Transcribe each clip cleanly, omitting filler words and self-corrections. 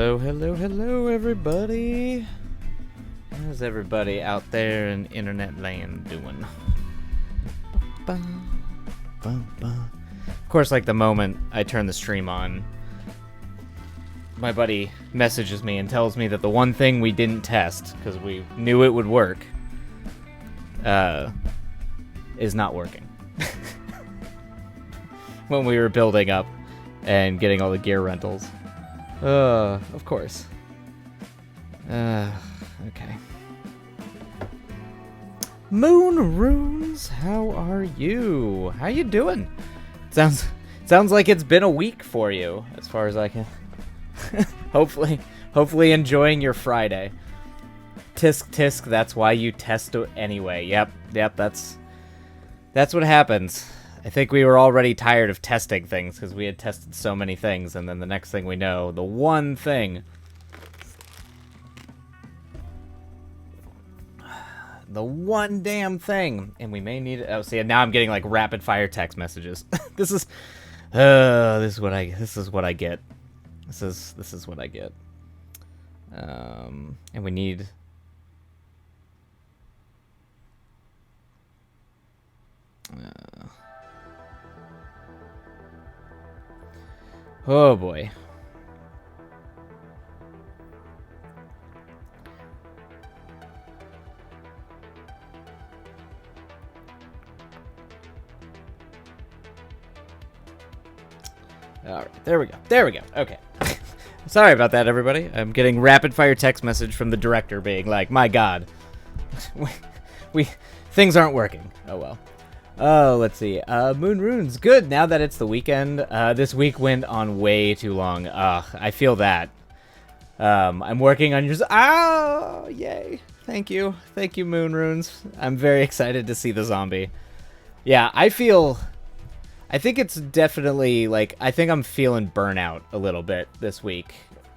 Hello, hello, hello, everybody. How's everybody out there in internet land doing? Of course, like the moment I turn the stream on, my buddy messages me and tells me that the one thing we didn't test, because we knew it would work, is not working. When we were building up and getting all the gear rentals. Of course. Okay. Moon Runes, how are you? How you doing? Sounds like it's been a week for you, as far as I can. hopefully enjoying your Friday. Tisk, that's why you test anyway. Yep, that's what happens. I think we were already tired of testing things because we had tested so many things, and then the next thing we know, the one thing, the one damn thing, and we may need it. Oh, see, now I'm getting like rapid fire text messages. This is what I get. This is what I get. And we need. Oh boy. Alright, there we go. Okay. Sorry about that, everybody. I'm getting rapid fire text message from the director being like, my god. we things aren't working. Oh well. Oh, let's see. Moon Runes, good. Now that it's the weekend, this week went on way too long. I feel that. I'm working on yours. Ah, yay. Thank you, Moon Runes. I'm very excited to see the zombie. Yeah, I think it's definitely, like, I think I'm feeling burnout a little bit this week.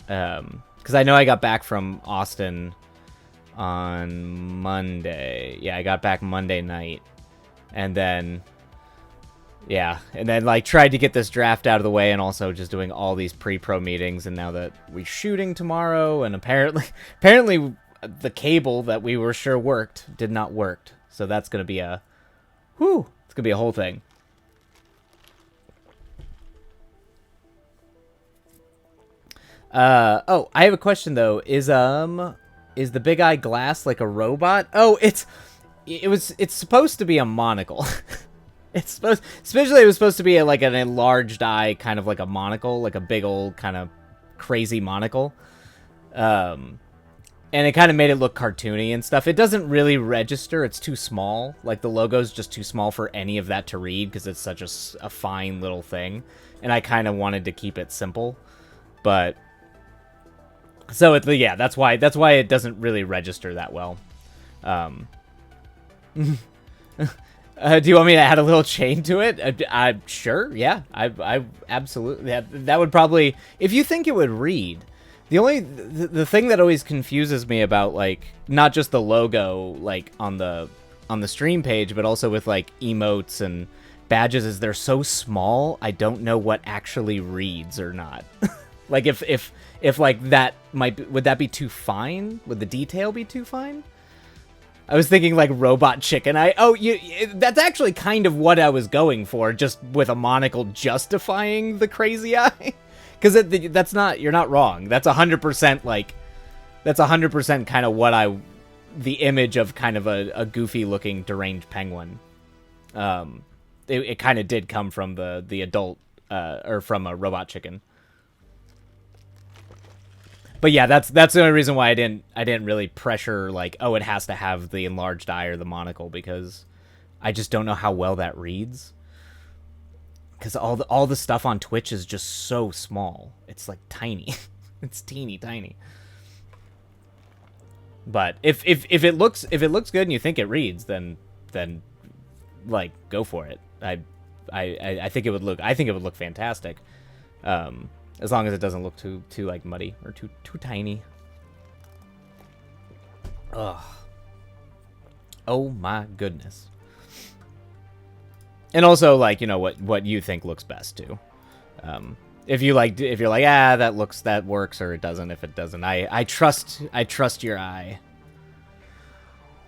Because I know I got back from Austin on Monday. Yeah, I got back Monday night. And then, yeah, like tried to get this draft out of the way, and also just doing all these pre-pro meetings. And now that we're shooting tomorrow, and apparently the cable that we were sure worked did not work. So that's gonna be it's gonna be a whole thing. Oh, I have a question though. Is the Big Eye Glass like a robot? Oh, it's supposed to be a monocle. It was supposed to be like an enlarged eye, kind of like a monocle, like a big old kind of crazy monocle. And it kind of made it look cartoony and stuff. It doesn't really register. It's too small. Like the logo's just too small for any of that to read because it's such a fine little thing. And I kind of wanted to keep it simple, but so yeah, that's why it doesn't really register that well. Do you want me to add a little chain to it? Sure, yeah. I absolutely. That would probably, if you think it would read. The thing that always confuses me about, like, not just the logo, like on the stream page, but also with like emotes and badges, is they're so small. I don't know what actually reads or not. Like if like that would that be too fine? Would the detail be too fine? I was thinking like robot chicken eye. Oh, that's actually kind of what I was going for, just with a monocle justifying the crazy eye. Because that's not, you're not wrong. That's 100% like, that's 100% kind of what the image of kind of a goofy looking deranged penguin. It kind of did come from the adult, or from a robot chicken. But yeah, that's the only reason why I didn't really pressure like, oh, it has to have the enlarged eye or the monocle, because I just don't know how well that reads. Because all the stuff on Twitch is just so small. It's like tiny. It's teeny tiny. But if it looks good and you think it reads, then like go for it. I think it would look fantastic. As long as it doesn't look too like muddy or too tiny. Ugh. Oh my goodness. And also, like, you know, what you think looks best too. If you're like, that works, or it doesn't. If it doesn't, I trust your eye.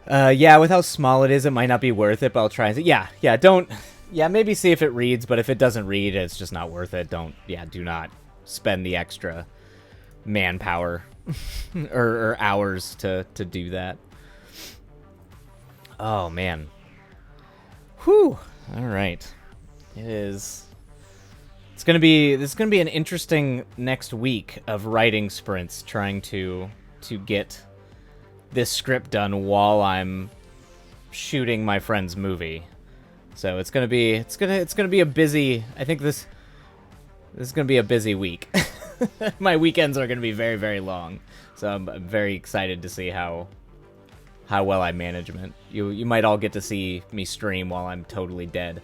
Yeah, with how small it is, it might not be worth it, but I'll try and see. Yeah, don't, yeah, maybe see if it reads, but if it doesn't read, it's just not worth it. Do not spend the extra manpower or hours to do that. Oh, man. Whew. All right. This is gonna be an interesting next week of writing sprints, trying to get this script done while I'm shooting my friend's movie. So it's gonna be a busy. I think this is gonna be a busy week. My weekends are gonna be very, very long, so I'm very excited to see how well I manage it. You might all get to see me stream while I'm totally dead.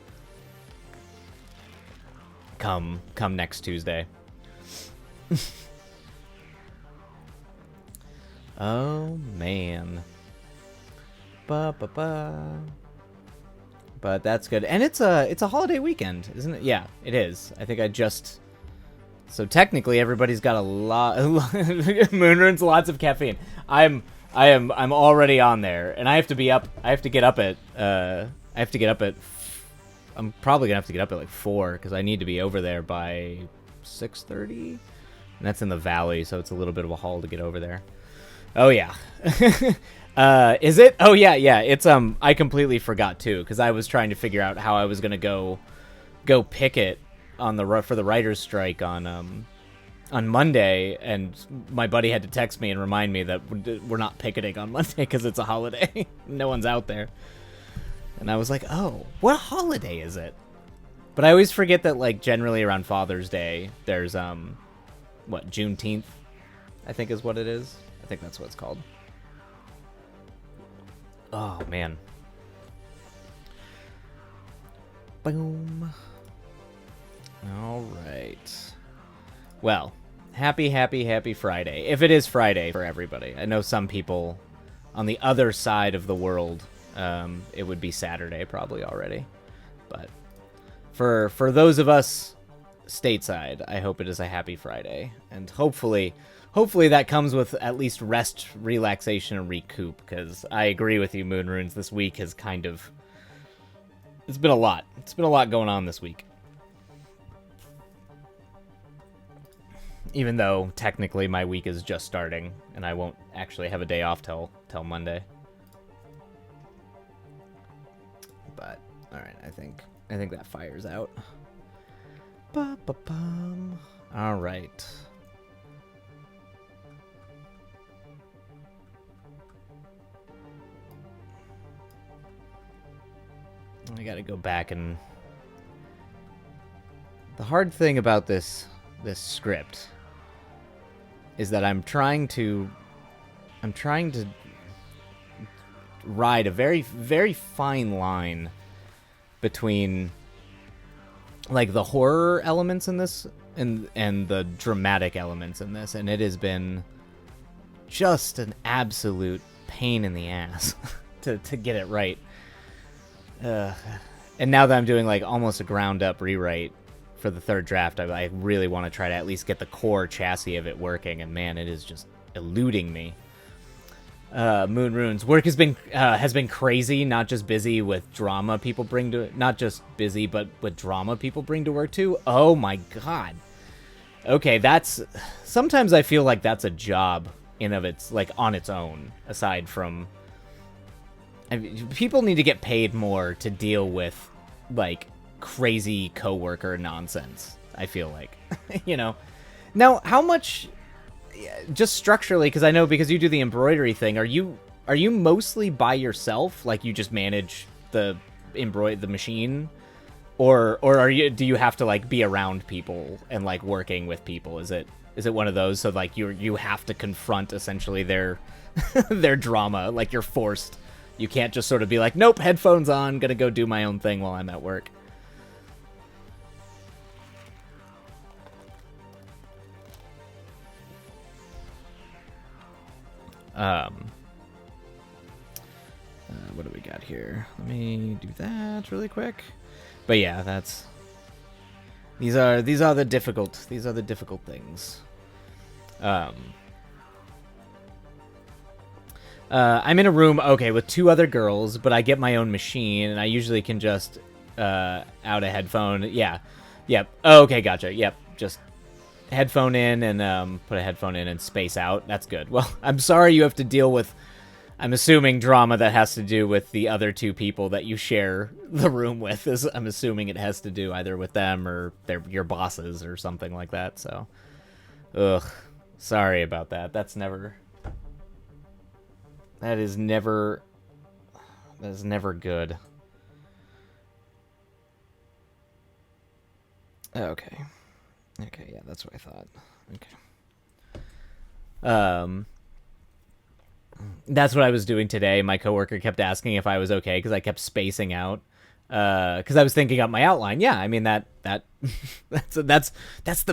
Come next Tuesday. Oh man. But that's good. And it's a holiday weekend, isn't it? Yeah, it is. I think so technically everybody's got a lot Moonrune's lots of caffeine. I'm already on there, and I have to get up at I'm probably gonna have to get up at like 4 because I need to be over there by 6:30, and that's in the valley, so it's a little bit of a haul to get over there. Oh yeah. Is it? Oh yeah. It's I completely forgot too, because I was trying to figure out how I was gonna go picket for the writers' strike on Monday, and my buddy had to text me and remind me that we're not picketing on Monday because it's a holiday. No one's out there. And I was like, oh, what holiday is it? But I always forget that, like, generally around Father's Day, there's, Juneteenth, I think is what it is. I think that's what it's called. Oh, man. Boom. All right. Well, happy Friday. If it is Friday for everybody. I know some people on the other side of the world, it would be Saturday probably already. But for those of us stateside, I hope it is a happy Friday. And hopefully that comes with at least rest, relaxation, and recoup, because I agree with you, Moonrunes. This week has it's been a lot. It's been a lot going on this week. Even though technically my week is just starting, and I won't actually have a day off till Monday. But all right, I think that fires out. Ba-ba-bum. All right. I gotta go back, and the hard thing about this script is that I'm trying to ride a very, very fine line between, like, the horror elements in this and the dramatic elements in this, and it has been just an absolute pain in the ass to get it right. And now that I'm doing, like, almost a ground up rewrite for the third draft, I really want to try to at least get the core chassis of it working, and man, it is just eluding me. Moonrune's work has been crazy, not just busy with drama people bring to, not just busy, but with drama people bring to work too. Oh my god. Okay, sometimes I feel like that's a job on its own, aside from, people need to get paid more to deal with, like, crazy coworker nonsense, I feel like. You know? Now, how much, just structurally, because I know, because you do the embroidery thing, are you mostly by yourself? Like, you just manage the machine? Or do you have to, like, be around people and, like, working with people? Is it one of those, so, like, you have to confront essentially their their drama, like, you're forced. You can't just sort of be like, nope, headphones on, gonna go do my own thing while I'm at work. What do we got here? Let me do that really quick. But yeah, These are the difficult things. I'm in a room, okay, with 2 other girls, but I get my own machine, and I usually can just out a headphone. Yeah, yep. Oh, okay, gotcha. Yep, just headphone in and put a headphone in and space out. That's good. Well, I'm sorry you have to deal with, I'm assuming, drama that has to do with the other 2 people that you share the room with. I'm assuming it has to do either with them or your bosses or something like that. So, ugh, sorry about that. That is never good. Okay, yeah, that's what I thought. Okay. That's what I was doing today. My coworker kept asking if I was okay because I kept spacing out. Because I was thinking up my outline. Yeah, I mean that's the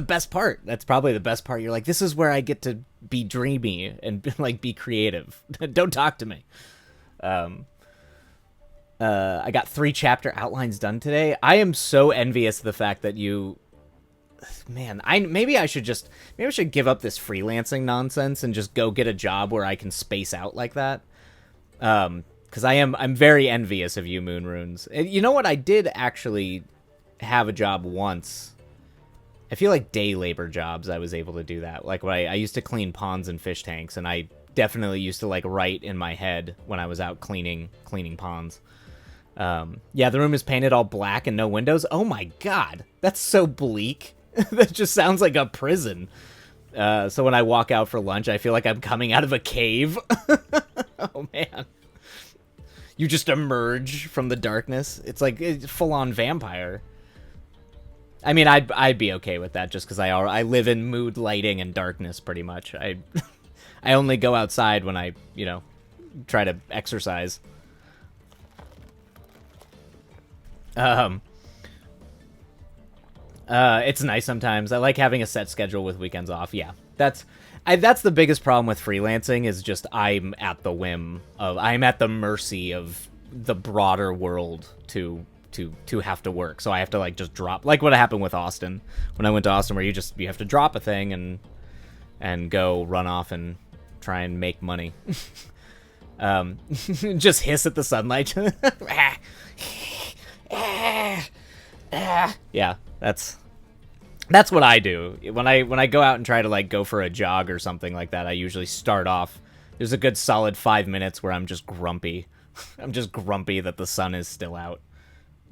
best part. That's probably the best part. You're like, this is where I get to be dreamy and like be creative. Don't talk to me. I got 3 chapter outlines done today. I am so envious of the fact that you, man. Maybe I should give up this freelancing nonsense and just go get a job where I can space out like that. Because I'm very envious of you, Moon Runes. You know what? I did actually have a job once. I feel like day labor jobs, I was able to do that. Like, when I used to clean ponds and fish tanks, and I definitely used to, like, write in my head when I was out cleaning ponds. Yeah, the room is painted all black and no windows. Oh my god, that's so bleak. That just sounds like a prison. So when I walk out for lunch, I feel like I'm coming out of a cave. Oh man. You just emerge from the darkness. It's like full-on vampire. I mean, I'd be okay with that just because I live in mood lighting and darkness pretty much. I only go outside when I, try to exercise. It's nice sometimes. I like having a set schedule with weekends off. Yeah, that's the biggest problem with freelancing is just I'm at the mercy of the broader world to have to work. So I have to like just drop, like what happened with Austin when I went to Austin, where you have to drop a thing and go run off and try and make money. Just hiss at the sunlight. Yeah, that's what I do. When I go out and try to like go for a jog or something like that, I usually start off, there's a good solid 5 minutes where I'm just grumpy. I'm just grumpy that the sun is still out.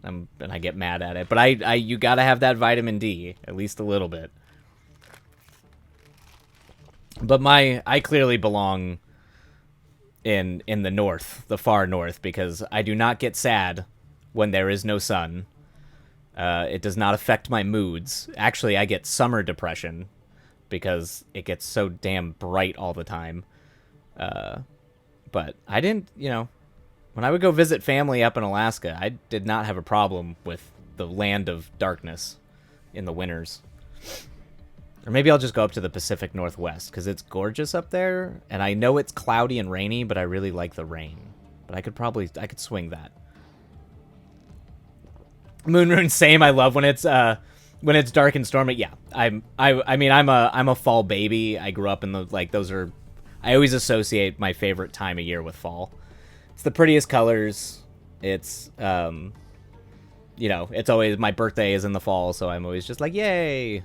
And I get mad at it. But you gotta have that vitamin D, at least a little bit. But I clearly belong in the north, the far north, because I do not get sad when there is no sun. It does not affect my moods. Actually, I get summer depression because it gets so damn bright all the time. But I didn't, when I would go visit family up in Alaska, I did not have a problem with the land of darkness in the winters. Or maybe I'll just go up to the Pacific Northwest because it's gorgeous up there. And I know it's cloudy and rainy, but I really like the rain. But I could swing that. Moonrune, same. I love when it's dark and stormy. Yeah, I'm a fall baby. I grew up in I always associate my favorite time of year with fall. It's the prettiest colors. It's it's always, my birthday is in the fall, so I'm always just like, yay.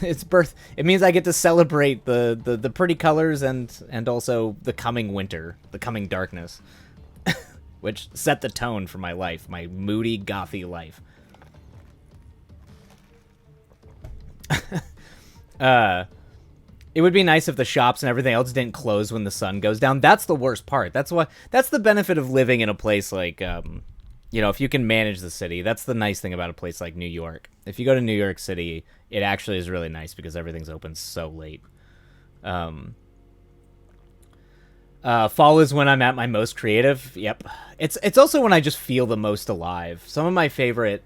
It means I get to celebrate the pretty colors and also the coming winter, the coming darkness. Which set the tone for my life, my moody, gothy life. It would be nice if the shops and everything else didn't close when the sun goes down. That's the worst part. That's the benefit of living in a place like, if you can manage the city. That's the nice thing about a place like New York. If you go to New York City, it actually is really nice because everything's open so late. Fall is when I'm at my most creative. Yep. It's also when I just feel the most alive. Some of my favorite,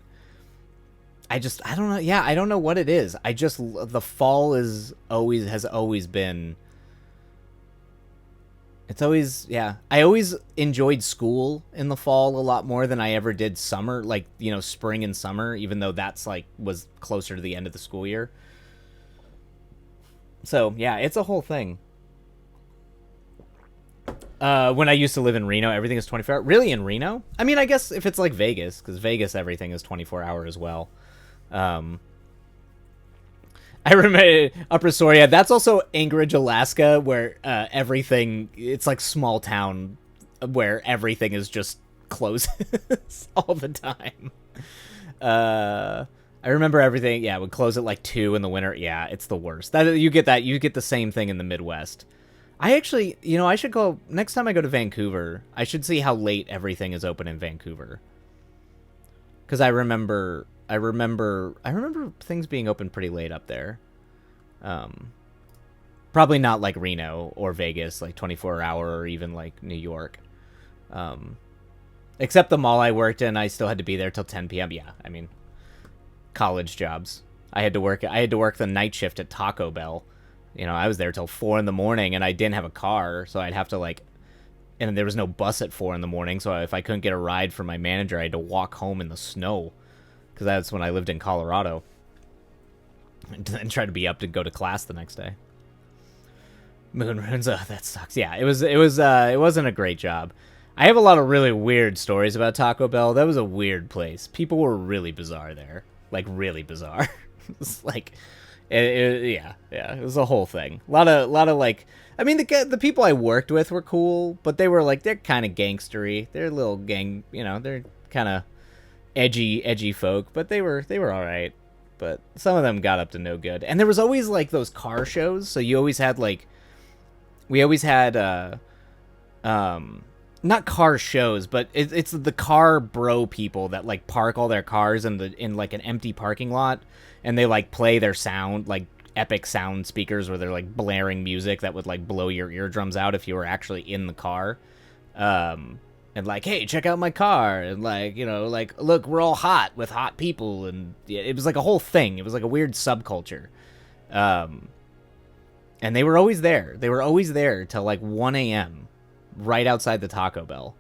I don't know. Yeah, I don't know what it is. The fall has always been It's always, yeah. I always enjoyed school in the fall a lot more than I ever did summer, like, spring and summer, even though that's like was closer to the end of the school year. So, yeah, it's a whole thing. When I used to live in Reno, everything is 24 hour. Really, in Reno? I mean, I guess if it's like Vegas, because Vegas, everything is 24-hour as well. Um, I remember Upper Soria. That's also Anchorage, Alaska, where everything, it's like small town where everything is just closes all the time. I remember everything, yeah, would close at like 2 in the winter. Yeah, it's the worst. You get the same thing in the Midwest. I actually, I should go next time I go to Vancouver. I should see how late everything is open in Vancouver. Because I remember things being open pretty late up there. Probably not like Reno or Vegas, like 24-hour, or even like New York. Except the mall I worked in, I still had to be there till 10 p.m. Yeah, I mean, college jobs. I had to work the night shift at Taco Bell. I was there till 4 in the morning, and I didn't have a car, so I'd have to and there was no bus at 4 in the morning, so if I couldn't get a ride from my manager, I had to walk home in the snow, because that's when I lived in Colorado, and try to be up to go to class the next day. Moon runes, that sucks. Yeah, it wasn't a great job. I have a lot of really weird stories about Taco Bell. That was a weird place. People were really bizarre there, like really bizarre. It's like. Yeah, it was a whole thing. A lot of like, I mean, the people I worked with were cool, but they're kind of gangstery. They're a little gang, they're kind of edgy folk, but they were all right. But some of them got up to no good. And there was always like those car shows, so you always had we always had not car shows, but it's the car bro people that like park all their cars in like an empty parking lot, and they like play their sound, like epic sound speakers where they're like blaring music that would like blow your eardrums out if you were actually in the car. And like, hey, check out my car, and like, like, look, we're all hot with hot people, and yeah, it was like a whole thing. It was like a weird subculture. And they were always there. They were always there till like 1 a.m. right outside the Taco Bell.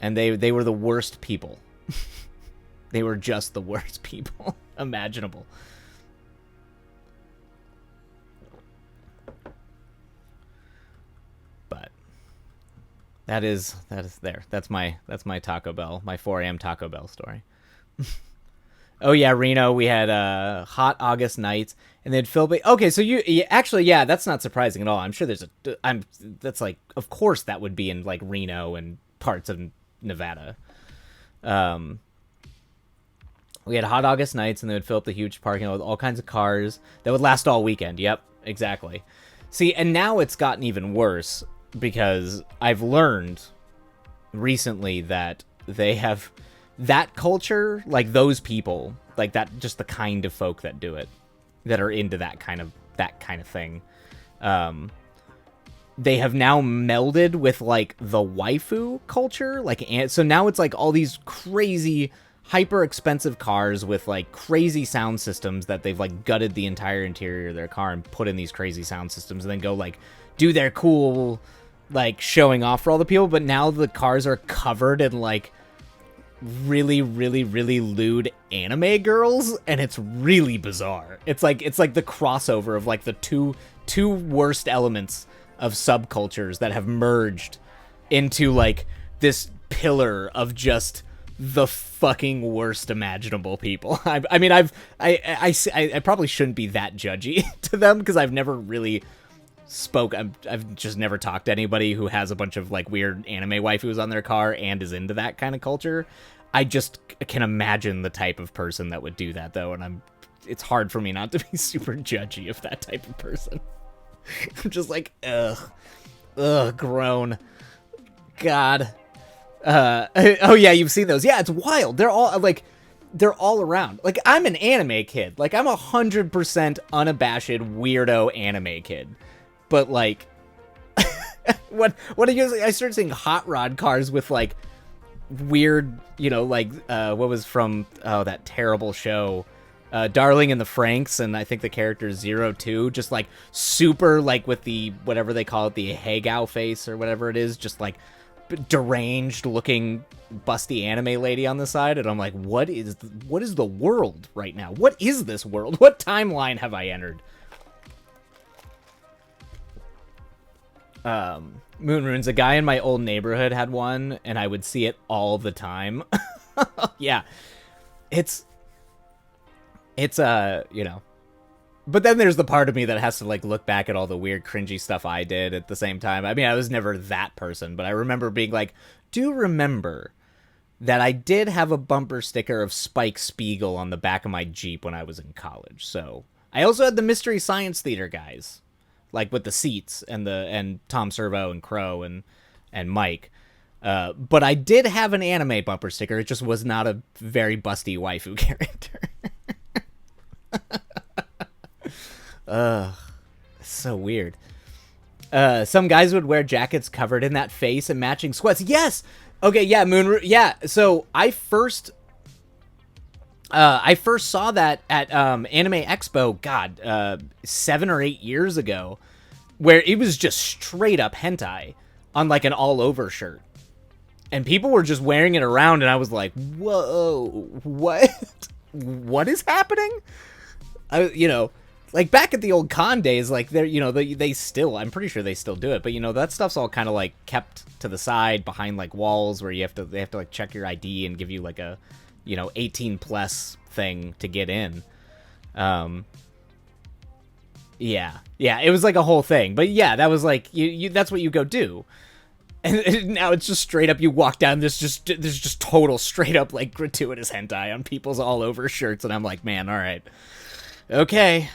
And they were the worst people. They were just the worst people imaginable. But that is there. That's my Taco Bell, my 4 a.m. Taco Bell story. Oh yeah, Reno, we had hot August nights, and they'd fill. Okay, so actually, yeah, that's not surprising at all. I'm sure that's like, of course, that would be in like Reno and parts of Nevada. We had hot August nights, and they would fill up the huge parking lot with all kinds of cars that would last all weekend. Yep, exactly. See, and now it's gotten even worse because I've learned recently that they have that culture, like those people, like that, just the kind of folk that do it, that are into that kind of thing. They have now melded with like the waifu culture, so now it's like all these crazy hyper expensive cars with like crazy sound systems that they've like gutted the entire interior of their car and put in these crazy sound systems, and then go like do their cool like showing off for all the people. But now the cars are covered in like really, really, really lewd anime girls, and it's really bizarre. It's like the crossover of like the two worst elements of subcultures that have merged into like this pillar of just the fucking worst imaginable people. I mean, I probably shouldn't be that judgy to them because I've never really I've just never talked to anybody who has a bunch of like weird anime waifus on their car and is into that kind of culture. I just can imagine the type of person that would do that though, and it's hard for me not to be super judgy of that type of person. I'm just like, ugh, groan. God. Oh yeah, you've seen those. Yeah, it's wild. They're all around. Like, I'm an anime kid. Like, I'm 100% unabashed weirdo anime kid. But like, what are you? I started seeing hot rod cars with like weird, like what was from that terrible show, Darling and the Franks, and I think the character Zero Two, just like super like with the whatever they call it, the Hagao face or whatever it is, just like deranged looking busty anime lady on the side, and I'm like, what is the world right now? What is this world? What timeline have I entered? Moon Runes, a guy in my old neighborhood had one, and I would see it all the time. Yeah, it's you know, but then there's the part of me that has to like look back at all the weird cringy stuff I did at the same time. I mean, I was never that person, but I remember being like, do remember that I did have a bumper sticker of Spike Spiegel on the back of my Jeep when I was in college. So I also had the Mystery Science Theater guys, like with the seats and Tom Servo and Crow and Mike. But I did have an anime bumper sticker. It just was not a very busty waifu character. So weird. Some guys would wear jackets covered in that face and matching sweats. Yes. Okay. Yeah. Yeah. So I first saw that at Anime Expo. God, 7 or 8 years ago, where it was just straight up hentai on like an all over shirt, and people were just wearing it around, and I was like, whoa, what is happening? You know, like back at the old con days, like they're, you know, they still, I'm pretty sure they still do it, but you know, that stuff's all kind of like kept to the side behind like walls where they have to like check your ID and give you like a, you know, 18 plus thing to get in. Yeah, it was like a whole thing, but yeah, that was like, you that's what you go do. And now it's just straight up, you walk down, there's just total straight up like gratuitous hentai on people's all over shirts, and I'm like, man, all right. Okay,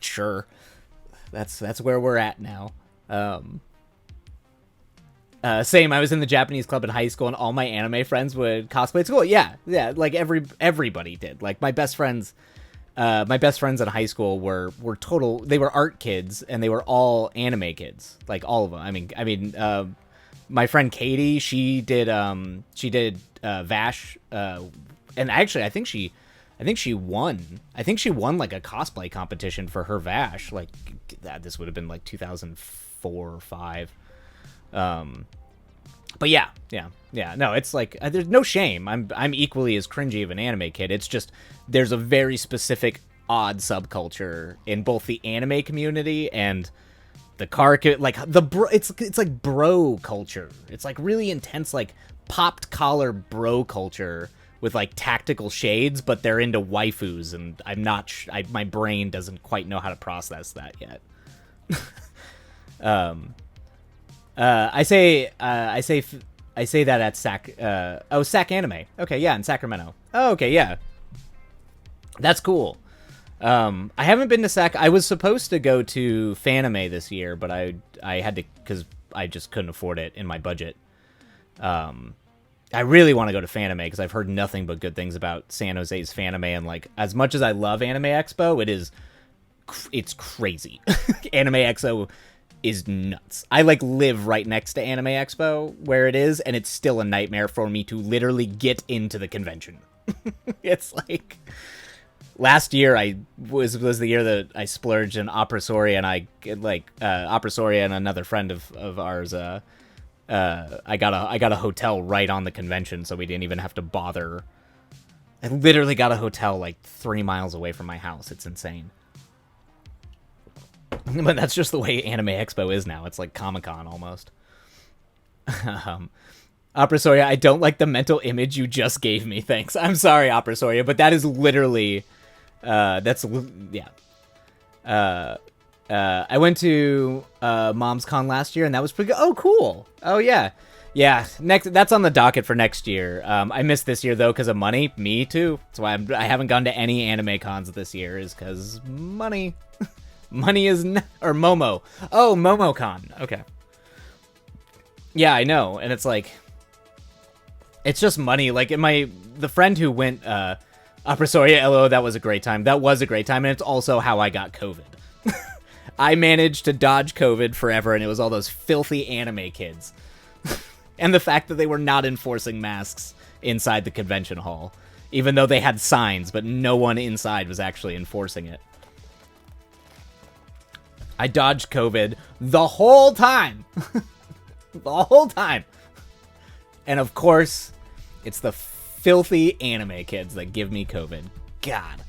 sure. That's where we're at now. Same. I was in the Japanese club in high school, and all my anime friends would cosplay at school. Yeah. Like everybody did. Like my best friends in high school were total. They were art kids, and they were all anime kids. Like all of them. I mean, my friend Katie, she did Vash, and actually, I think she won. I think she won like a cosplay competition for her Vash. Like this would have been like 2004 or 5. But yeah. No, it's like there's no shame. I'm equally as cringy of an anime kid. It's just there's a very specific odd subculture in both the anime community and the car, like the bro. It's like bro culture. It's like really intense, like popped collar bro culture with like tactical shades, but they're into waifus, and I'm not. My brain doesn't quite know how to process that yet. I say that at SAC Anime. Okay, yeah, in Sacramento. Oh, okay, yeah. That's cool. I haven't been to SAC. I was supposed to go to Fanime this year, but I had to, because I just couldn't afford it in my budget. I really want to go to Fanime because I've heard nothing but good things about San Jose's Fanime, and like as much as I love Anime Expo, it's crazy. Anime Expo is nuts. I like live right next to Anime Expo where it is, and it's still a nightmare for me to literally get into the convention. It's like last year was the year that I splurged in Opera Soria, and Opera Soria and another friend of ours. I got a hotel right on the convention, so we didn't even have to bother. I literally got a hotel like 3 miles away from my house. It's insane. But that's just the way Anime Expo is now. It's like Comic-Con almost. Opera Soria, I don't like the mental image you just gave me. Thanks. I'm sorry, Opera Soria, but that is literally... yeah. I went to Mom's Con last year, and that was pretty good. Oh, cool. Oh, yeah. Yeah, that's on the docket for next year. I missed this year, though, because of money. Me, too. That's why I haven't gone to any anime cons this year, is because money. Money is... or Momo. Oh, MomoCon. Okay. Yeah, I know. And it's like... It's just money. Like, the friend who went... Opera Soria, LO, that was a great time. That was a great time, and it's also how I got COVID. I managed to dodge COVID forever, and it was all those filthy anime kids. And the fact that they were not enforcing masks inside the convention hall. even though they had signs, but no one inside was actually enforcing it. I dodged COVID the whole time. The whole time. And of course, it's the filthy anime kids that give me COVID. God.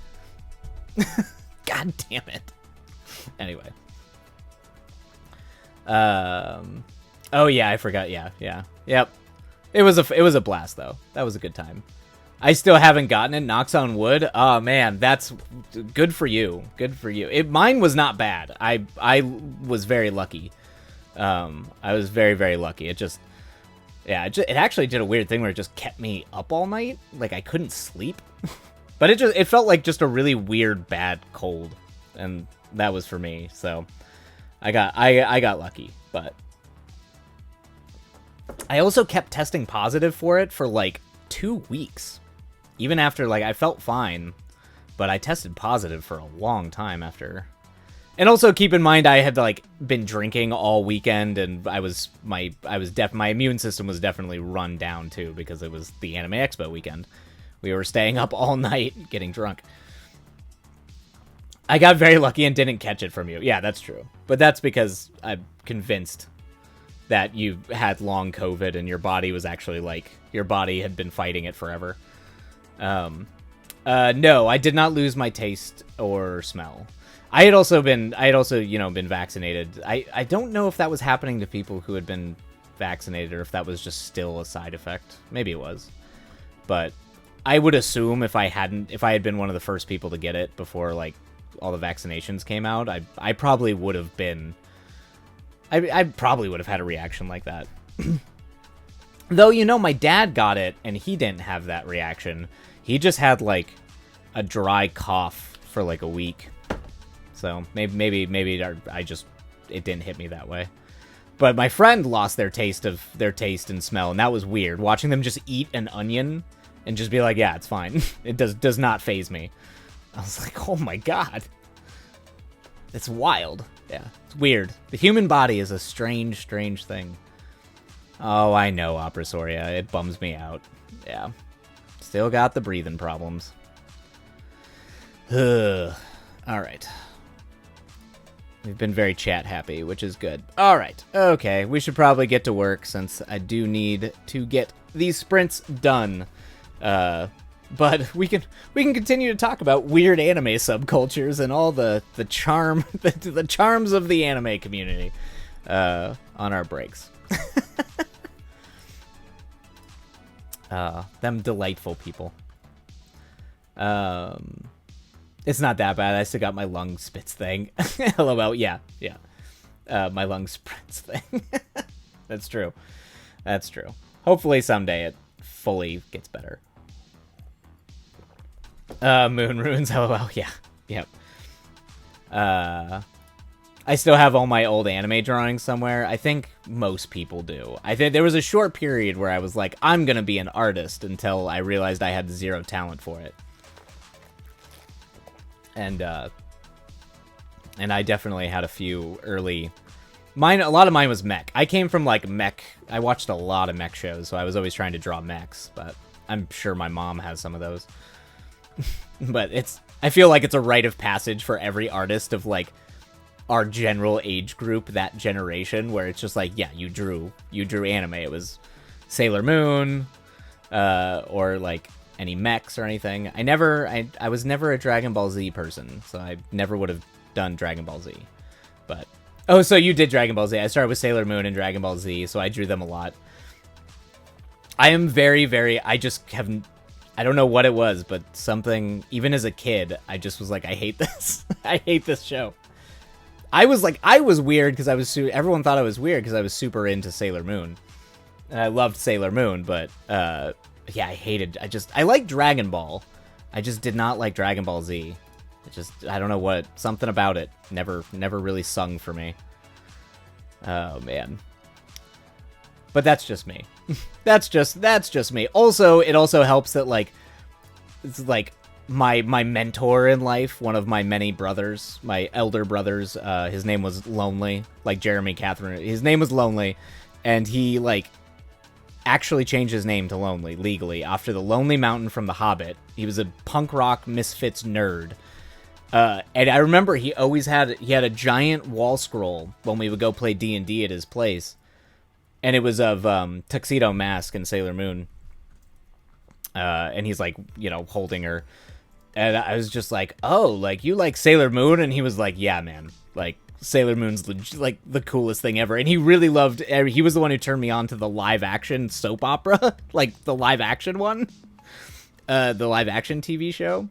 God damn it. Anyway. Oh yeah, I forgot. Yeah. Yep. It was a blast though. That was a good time. I still haven't gotten it. Knocks on wood. Oh man, that's good for you. Good for you. Mine was not bad. I was very lucky. I was very, very lucky. It just, yeah, it actually did a weird thing where it just kept me up all night. Like I couldn't sleep, but it felt like just a really weird, bad cold, and that was for me. So I got lucky, but I also kept testing positive for it for like 2 weeks. Even after, like, I felt fine, but I tested positive for a long time after. And also keep in mind I had, like, been drinking all weekend, and my immune system was definitely run down, too, because it was the Anime Expo weekend. We were staying up all night getting drunk. I got very lucky and didn't catch it from you. Yeah, that's true. But that's because I'm convinced that you had long COVID and your body was actually, like, your body had been fighting it forever. No, I did not lose my taste or smell. I had also, been vaccinated. I don't know if that was happening to people who had been vaccinated or if that was just still a side effect. Maybe it was. But I would assume if I had been one of the first people to get it before, like, all the vaccinations came out, I probably would have been... I probably would have had a reaction like that. Though, my dad got it, and he didn't have that reaction. He just had, like, a dry cough for, like, a week. So, maybe it didn't hit me that way. But my friend lost their taste and smell, and that was weird. Watching them just eat an onion and just be like, yeah, it's fine. It does not faze me. I was like, oh my god. It's wild. Yeah, it's weird. The human body is a strange, strange thing. Oh, I know, Opera Soria. It bums me out. Yeah. Still got the breathing problems. Alright. We've been very chat happy, which is good. Alright. Okay, we should probably get to work since I do need to get these sprints done. But we can continue to talk about weird anime subcultures and all the charm the charms of the anime community on our breaks. Them delightful people. It's not that bad. I still got my lung spits thing. LOL. Yeah. My lung spritz thing. That's true. Hopefully someday it fully gets better. Moon runes. LOL. Yeah. Yep. I still have all my old anime drawings somewhere. I think most people do. I think there was a short period where I was like, I'm gonna be an artist, until I realized I had zero talent for it. And I definitely had a few early... A lot of mine was mech. I came from, like, mech... I watched a lot of mech shows, so I was always trying to draw mechs, but I'm sure my mom has some of those. But I feel like it's a rite of passage for every artist of, like, our general age group, that generation, where it's just like, yeah, you drew anime. It was Sailor Moon, or, like, any mechs or anything. I was never a Dragon Ball Z person, so I never would have done Dragon Ball Z. But, oh, so you did Dragon Ball Z. I started with Sailor Moon and Dragon Ball Z, so I drew them a lot. I am very, very, I don't know what it was, but something, even as a kid, I just was like, I hate this. I hate this show. I was weird because everyone thought I was weird because I was super into Sailor Moon. And I loved Sailor Moon, but, yeah, I liked Dragon Ball. I just did not like Dragon Ball Z. I don't know something about it never really sung for me. Oh, man. But that's just me. That's just me. Also, it also helps that, like, it's like my mentor in life, one of my many brothers, my elder brothers, his name was Lonely, like Jeremy Catherine. His name was Lonely, and he, like, actually changed his name to Lonely legally after the Lonely Mountain from The Hobbit. He was a punk rock misfits nerd. And I remember he had a giant wall scroll when we would go play D&D at his place. And it was of Tuxedo Mask and Sailor Moon. And he's like, holding her. And I was just like, oh, like, you like Sailor Moon? And he was like, yeah, man. Like, Sailor Moon's like the coolest thing ever. And he really loved, he was the one who turned me on to the live action soap opera. Like, the live action one. The live action TV show.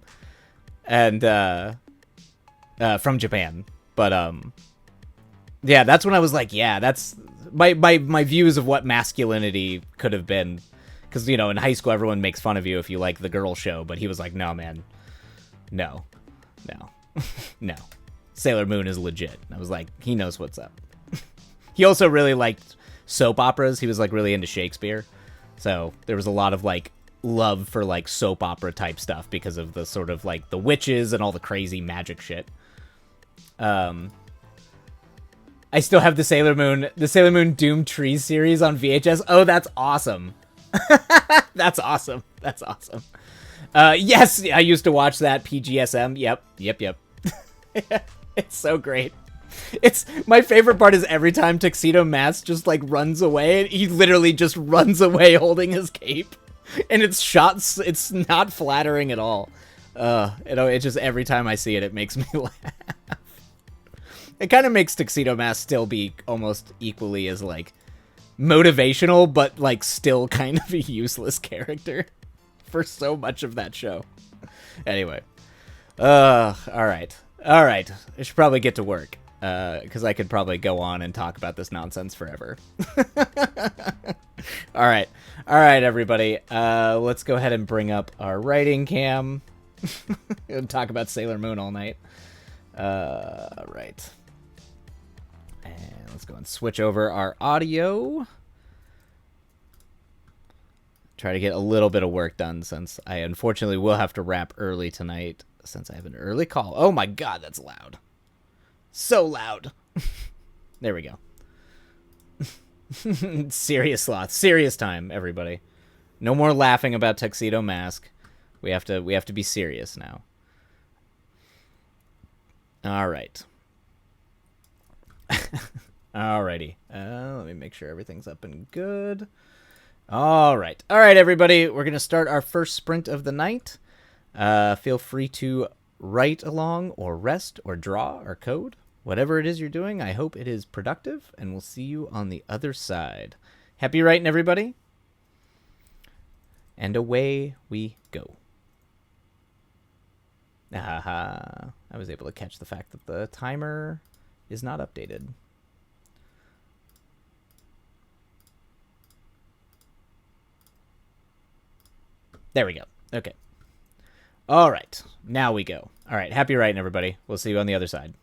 And, from Japan. But, yeah, that's when I was like, yeah, that's my views of what masculinity could have been. Because, in high school, everyone makes fun of you if you like the girl show. But he was like, no, man. No. No. Sailor Moon is legit. I was like, he knows what's up. He also really liked soap operas. He was, like, really into Shakespeare. So there was a lot of, like, love for, like, soap opera type stuff because of the sort of, like, the witches and all the crazy magic shit. I still have the Sailor Moon Doom Trees series on VHS. Oh, that's awesome. That's awesome. Yes, I used to watch that PGSM. Yep. It's so great. It's my favorite part is every time Tuxedo Mask just like runs away. He literally just runs away holding his cape, and it's not flattering at all. It just every time I see it, it makes me laugh. It kind of makes Tuxedo Mask still be almost equally as like motivational, but like still kind of a useless character for so much of that show. Anyway, all right. I should probably get to work because I could probably go on and talk about this nonsense forever. All right, everybody. Let's go ahead and bring up our writing cam and talk about Sailor Moon all night. Right. And let's go and switch over our audio. Try to get a little bit of work done since I unfortunately will have to wrap early tonight since I have an early call. Oh my god, that's loud. So loud. There we go. Serious sloth. Serious time, everybody. No more laughing about Tuxedo Mask. We have to be serious now. All right. Alrighty. Let me make sure everything's up and good. All right, everybody. We're gonna start our first sprint of the night. Feel free to write along, or rest, or draw, or code. Whatever it is you're doing, I hope it is productive, and we'll see you on the other side. Happy writing, everybody. And away we go. I was able to catch the fact that the timer is not updated. There we go. Okay. All right. Now we go. All right. Happy writing, everybody. We'll see you on the other side.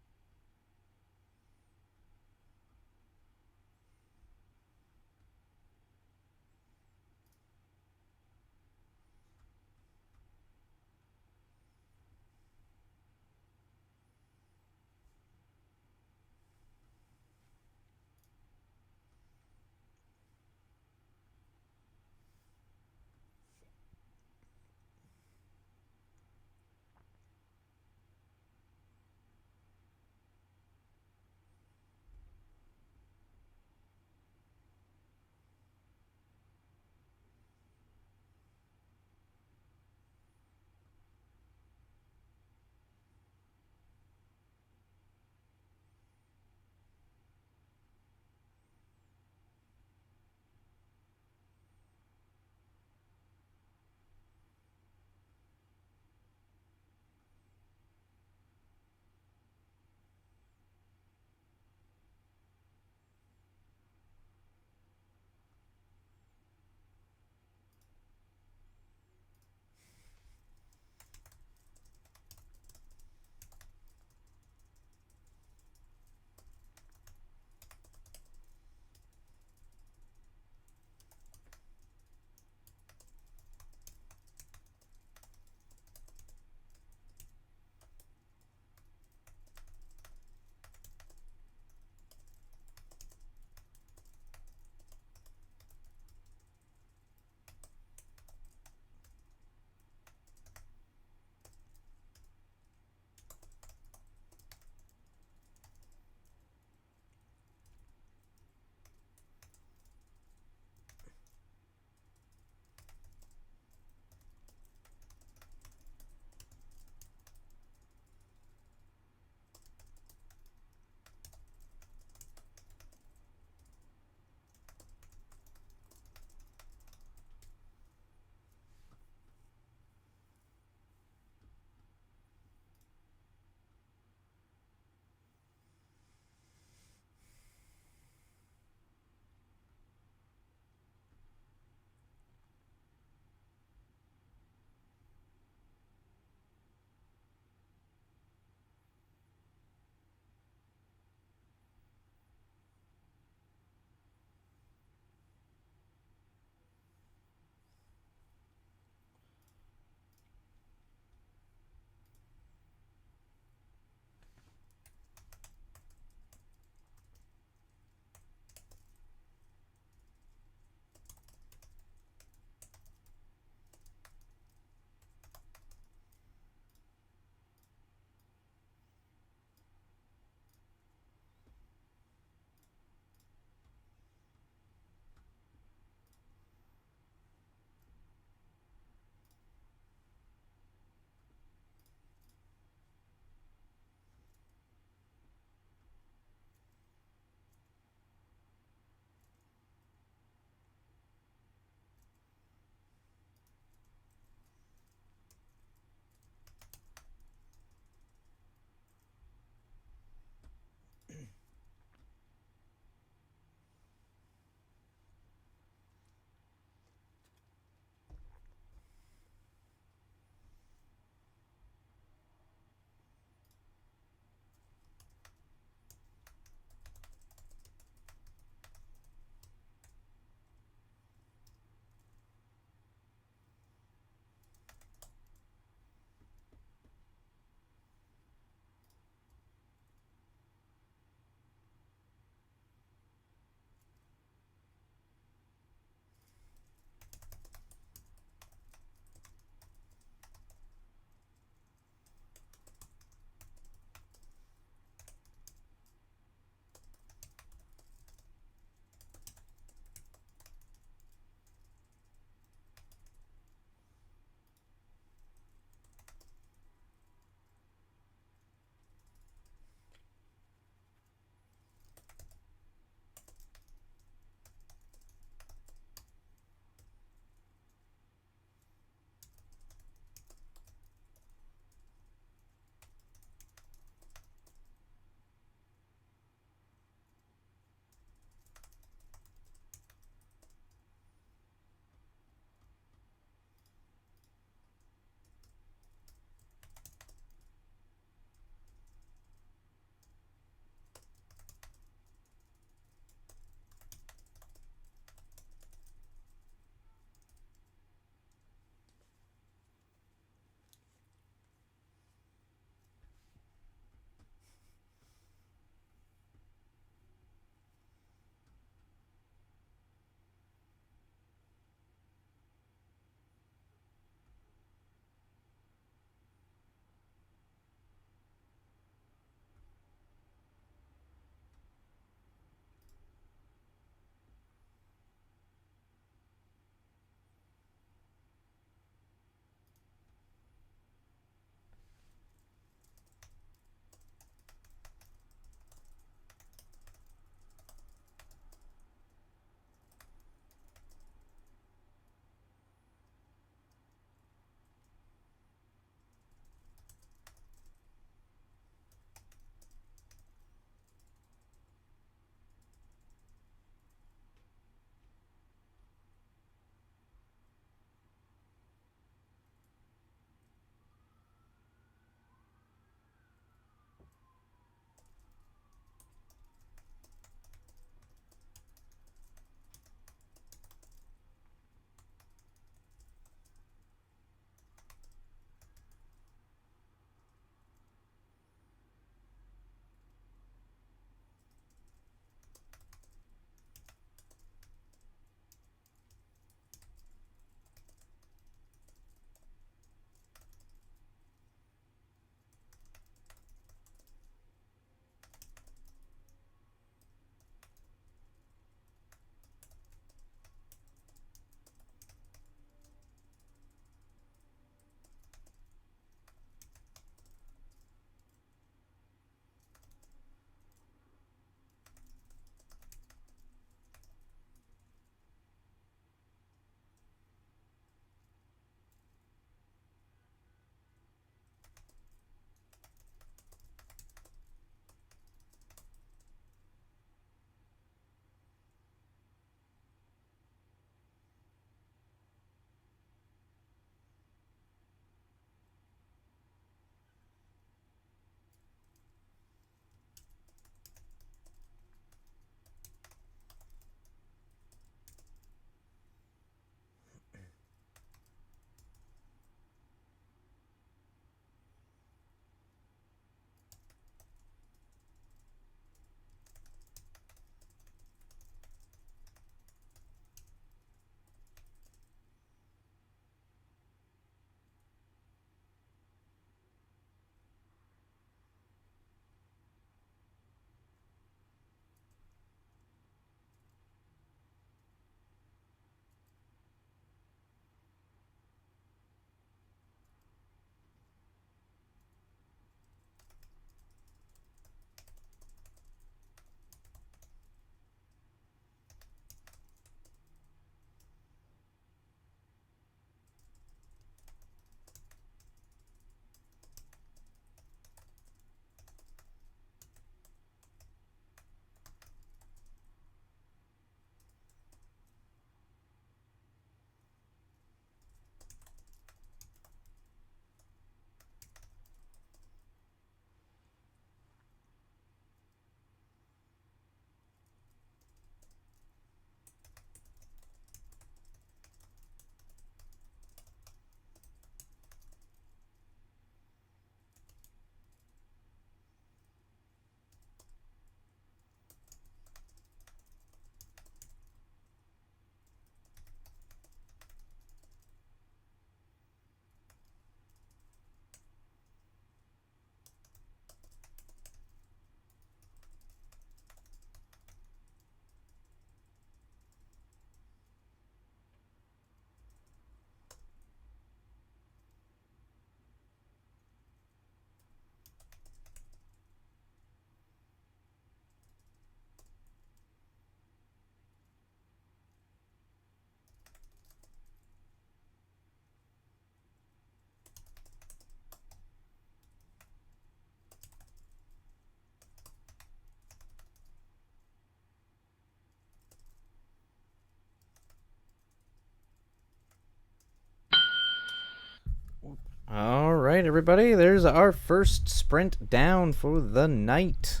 All right, everybody. There's our first sprint down for the night.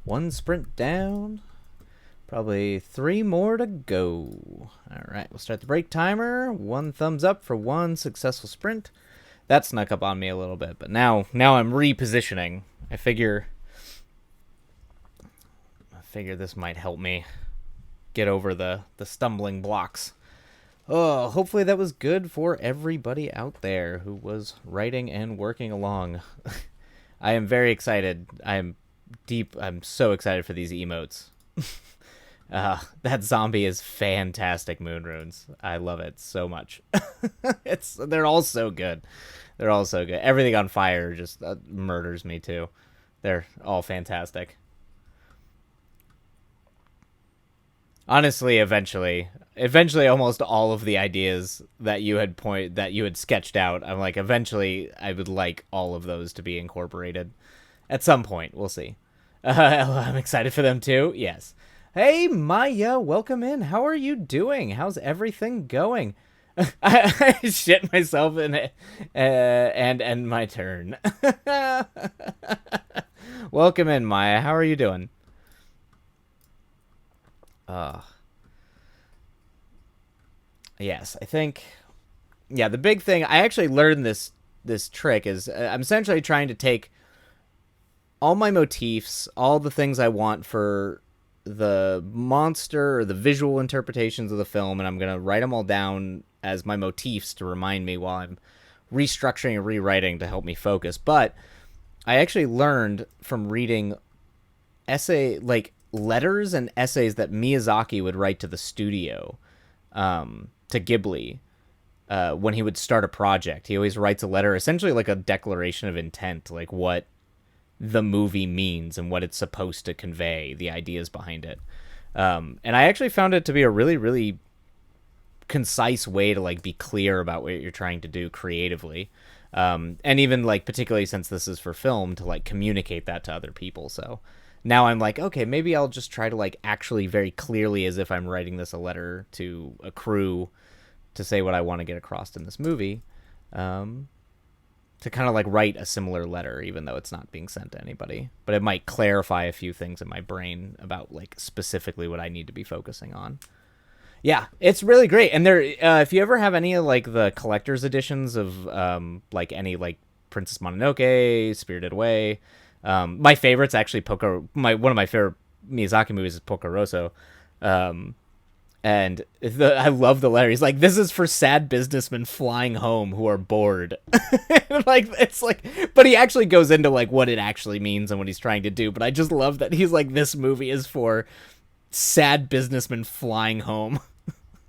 One sprint down. Probably 3 more to go. All right, we'll start the break timer. 1 thumbs up for 1 successful sprint. That snuck up on me a little bit, but now I'm repositioning. I figure this might help me get over the stumbling blocks. Oh, hopefully that was good for everybody out there who was writing and working along. I am very excited. I'm so excited for these emotes. That zombie is fantastic, Moonrunes. I love it so much. They're all so good. They're all so good. Everything on fire just murders me too. They're all fantastic. Honestly, eventually almost all of the ideas that you had sketched out, I'm like, eventually I would like all of those to be incorporated at some point. We'll see. I'm excited for them too. Yes. Hey, Maya, welcome in. How are you doing? How's everything going? I shit myself in it and end my turn. Welcome in, Maya. How are you doing? Yes, I think. Yeah, the big thing I actually learned this trick is I'm essentially trying to take all my motifs, all the things I want for the monster or the visual interpretations of the film, and I'm gonna write them all down as my motifs to remind me while I'm restructuring and rewriting to help me focus. But I actually learned from reading letters and essays that Miyazaki would write to the studio, to Ghibli, when he would start a project. He always writes a letter, essentially like a declaration of intent, like what the movie means and what it's supposed to convey, the ideas behind it. And I actually found it to be a really, really concise way to like be clear about what you're trying to do creatively. And even like, particularly since this is for film, to like communicate that to other people. So now I'm like, okay, maybe I'll just try to like actually very clearly, as if I'm writing this a letter to a crew, to say what I want to get across in this movie, to kind of like write a similar letter, even though it's not being sent to anybody. But it might clarify a few things in my brain about like specifically what I need to be focusing on. Yeah, it's really great. And there, if you ever have any of like the collector's editions of like any like Princess Mononoke, Spirited Away, my favorite's actually one of my favorite Miyazaki movies is Pocoroso. And I love the letter. He's like, "This is for sad businessmen flying home who are bored." Like, it's like, but he actually goes into like what it actually means and what he's trying to do. But I just love that he's like, "This movie is for sad businessmen flying home."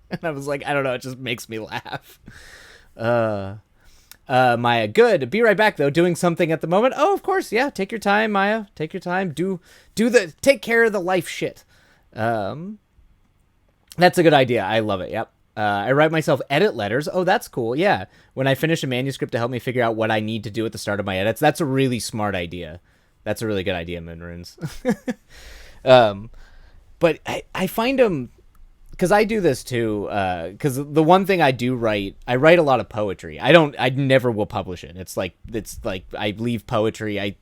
And I was like, I don't know, it just makes me laugh. Maya, good. Be right back though. Doing something at the moment. Oh, of course, yeah. Take your time, Maya. Take your time. Take care of the life shit. That's a good idea. I love it. Yep. I write myself edit letters. Oh, that's cool. Yeah. When I finish a manuscript to help me figure out what I need to do at the start of my edits. That's a really smart idea. That's a really good idea, Moonrunes. But I find them, because I do this too, because the one thing I do write, I write a lot of poetry. I never will publish it. It's like I leave poetry.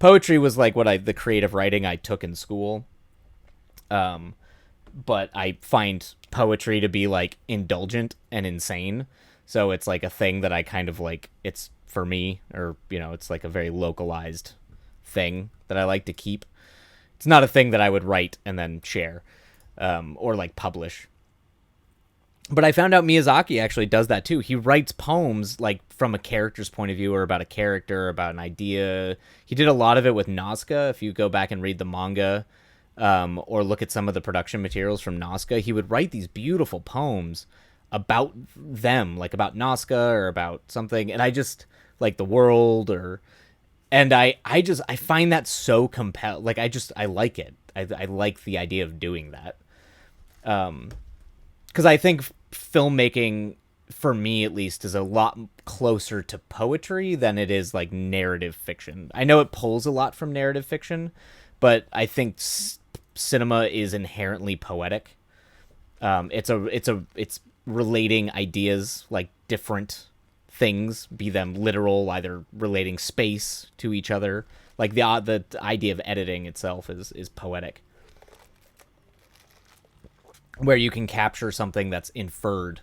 Poetry was like the creative writing I took in school. But I find poetry to be like indulgent and insane. So it's like a thing that I kind of like, it's for me, or, it's like a very localized thing that I like to keep. It's not a thing that I would write and then share, or like publish. But I found out Miyazaki actually does that too. He writes poems like from a character's point of view, or about a character, about an idea. He did a lot of it with Nazca. If you go back and read the manga, or look at some of the production materials from Nazca, he would write these beautiful poems about them, like about Nazca or about something. And I just like the world, and I find that so compelling. Like I like it. I like the idea of doing that. Because I think filmmaking, for me at least, is a lot closer to poetry than it is like narrative fiction. I know it pulls a lot from narrative fiction, but I think cinema is inherently poetic. It's relating ideas, like different things, be them literal, either relating space to each other. Like the idea of editing itself is poetic, where you can capture something that's inferred,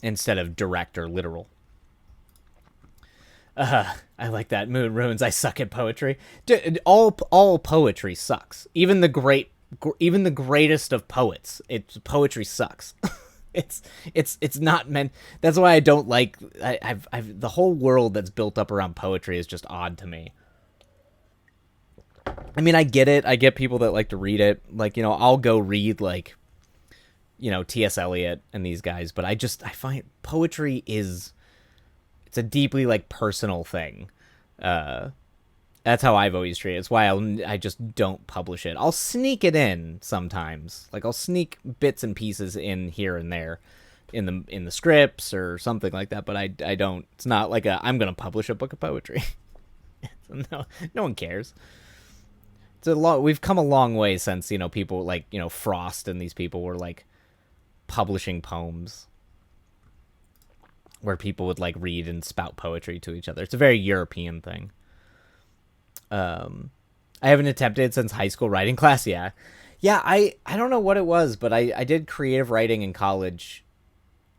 instead of direct or literal. I like that. Moon Ruins. I suck at poetry. Dude, all poetry sucks. Even the greatest of poets. Poetry sucks. it's not meant. That's why I don't like. I've the whole world that's built up around poetry is just odd to me. I mean, I get it. I get people that like to read it. Like, I'll go read like, T.S. Eliot and these guys. But I find poetry is. It's a deeply like personal thing. That's how I've always treated it. It's why I just don't publish it. I'll sneak it in sometimes. Like I'll sneak bits and pieces in here and there in the scripts or something like that, but I don't. It's not like I'm going to publish a book of poetry. No one cares. We've come a long way since, people like, Frost and these people were like publishing poems where people would like read and spout poetry to each other. It's a very European thing. I haven't attempted since high school writing class. Yeah. I don't know what it was, but I did creative writing in college,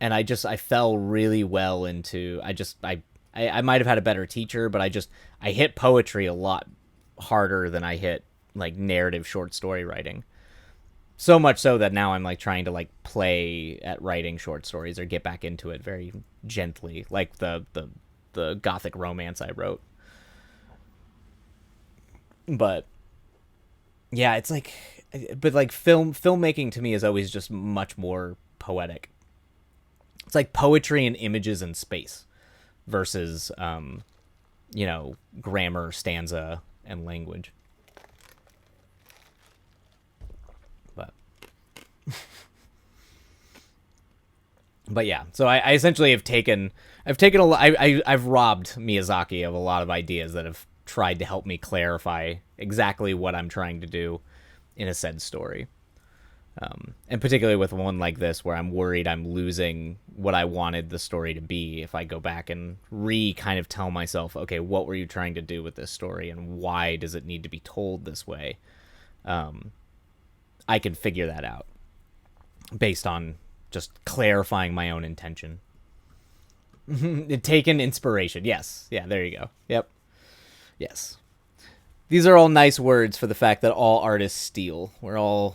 and I fell really well into. I might have had a better teacher, but I hit poetry a lot harder than I hit like narrative short story writing. So much so that now I'm like trying to like play at writing short stories or get back into it very gently, like the gothic romance I wrote. But yeah, it's like, but like filmmaking to me is always just much more poetic. It's like poetry and images and space versus, grammar, stanza, and language. But yeah, so I essentially I've robbed Miyazaki of a lot of ideas that have tried to help me clarify exactly what I'm trying to do in a said story. And particularly with one like this, where I'm worried I'm losing what I wanted the story to be if I go back and kind of tell myself, okay, what were you trying to do with this story, and why does it need to be told this way? I can figure that out based on just clarifying my own intention. Taken inspiration. Yes. Yeah, there you go. Yep. Yes. These are all nice words for the fact that all artists steal. We're all...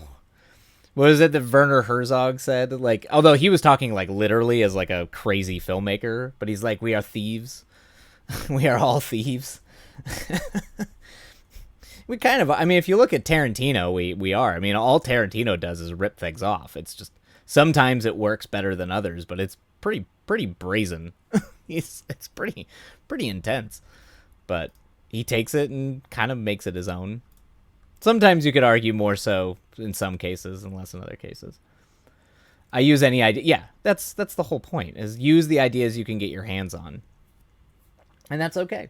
What is it that Werner Herzog said? Like, although he was talking like literally as like a crazy filmmaker, but he's like, we are thieves. We are all thieves. We kind of... I mean, if you look at Tarantino, we are. I mean, all Tarantino does is rip things off. It's just... Sometimes it works better than others, but it's pretty brazen. it's pretty intense. But he takes it and kind of makes it his own. Sometimes you could argue more so in some cases and less in other cases. I use any idea. Yeah, that's the whole point, is use the ideas you can get your hands on. And that's okay.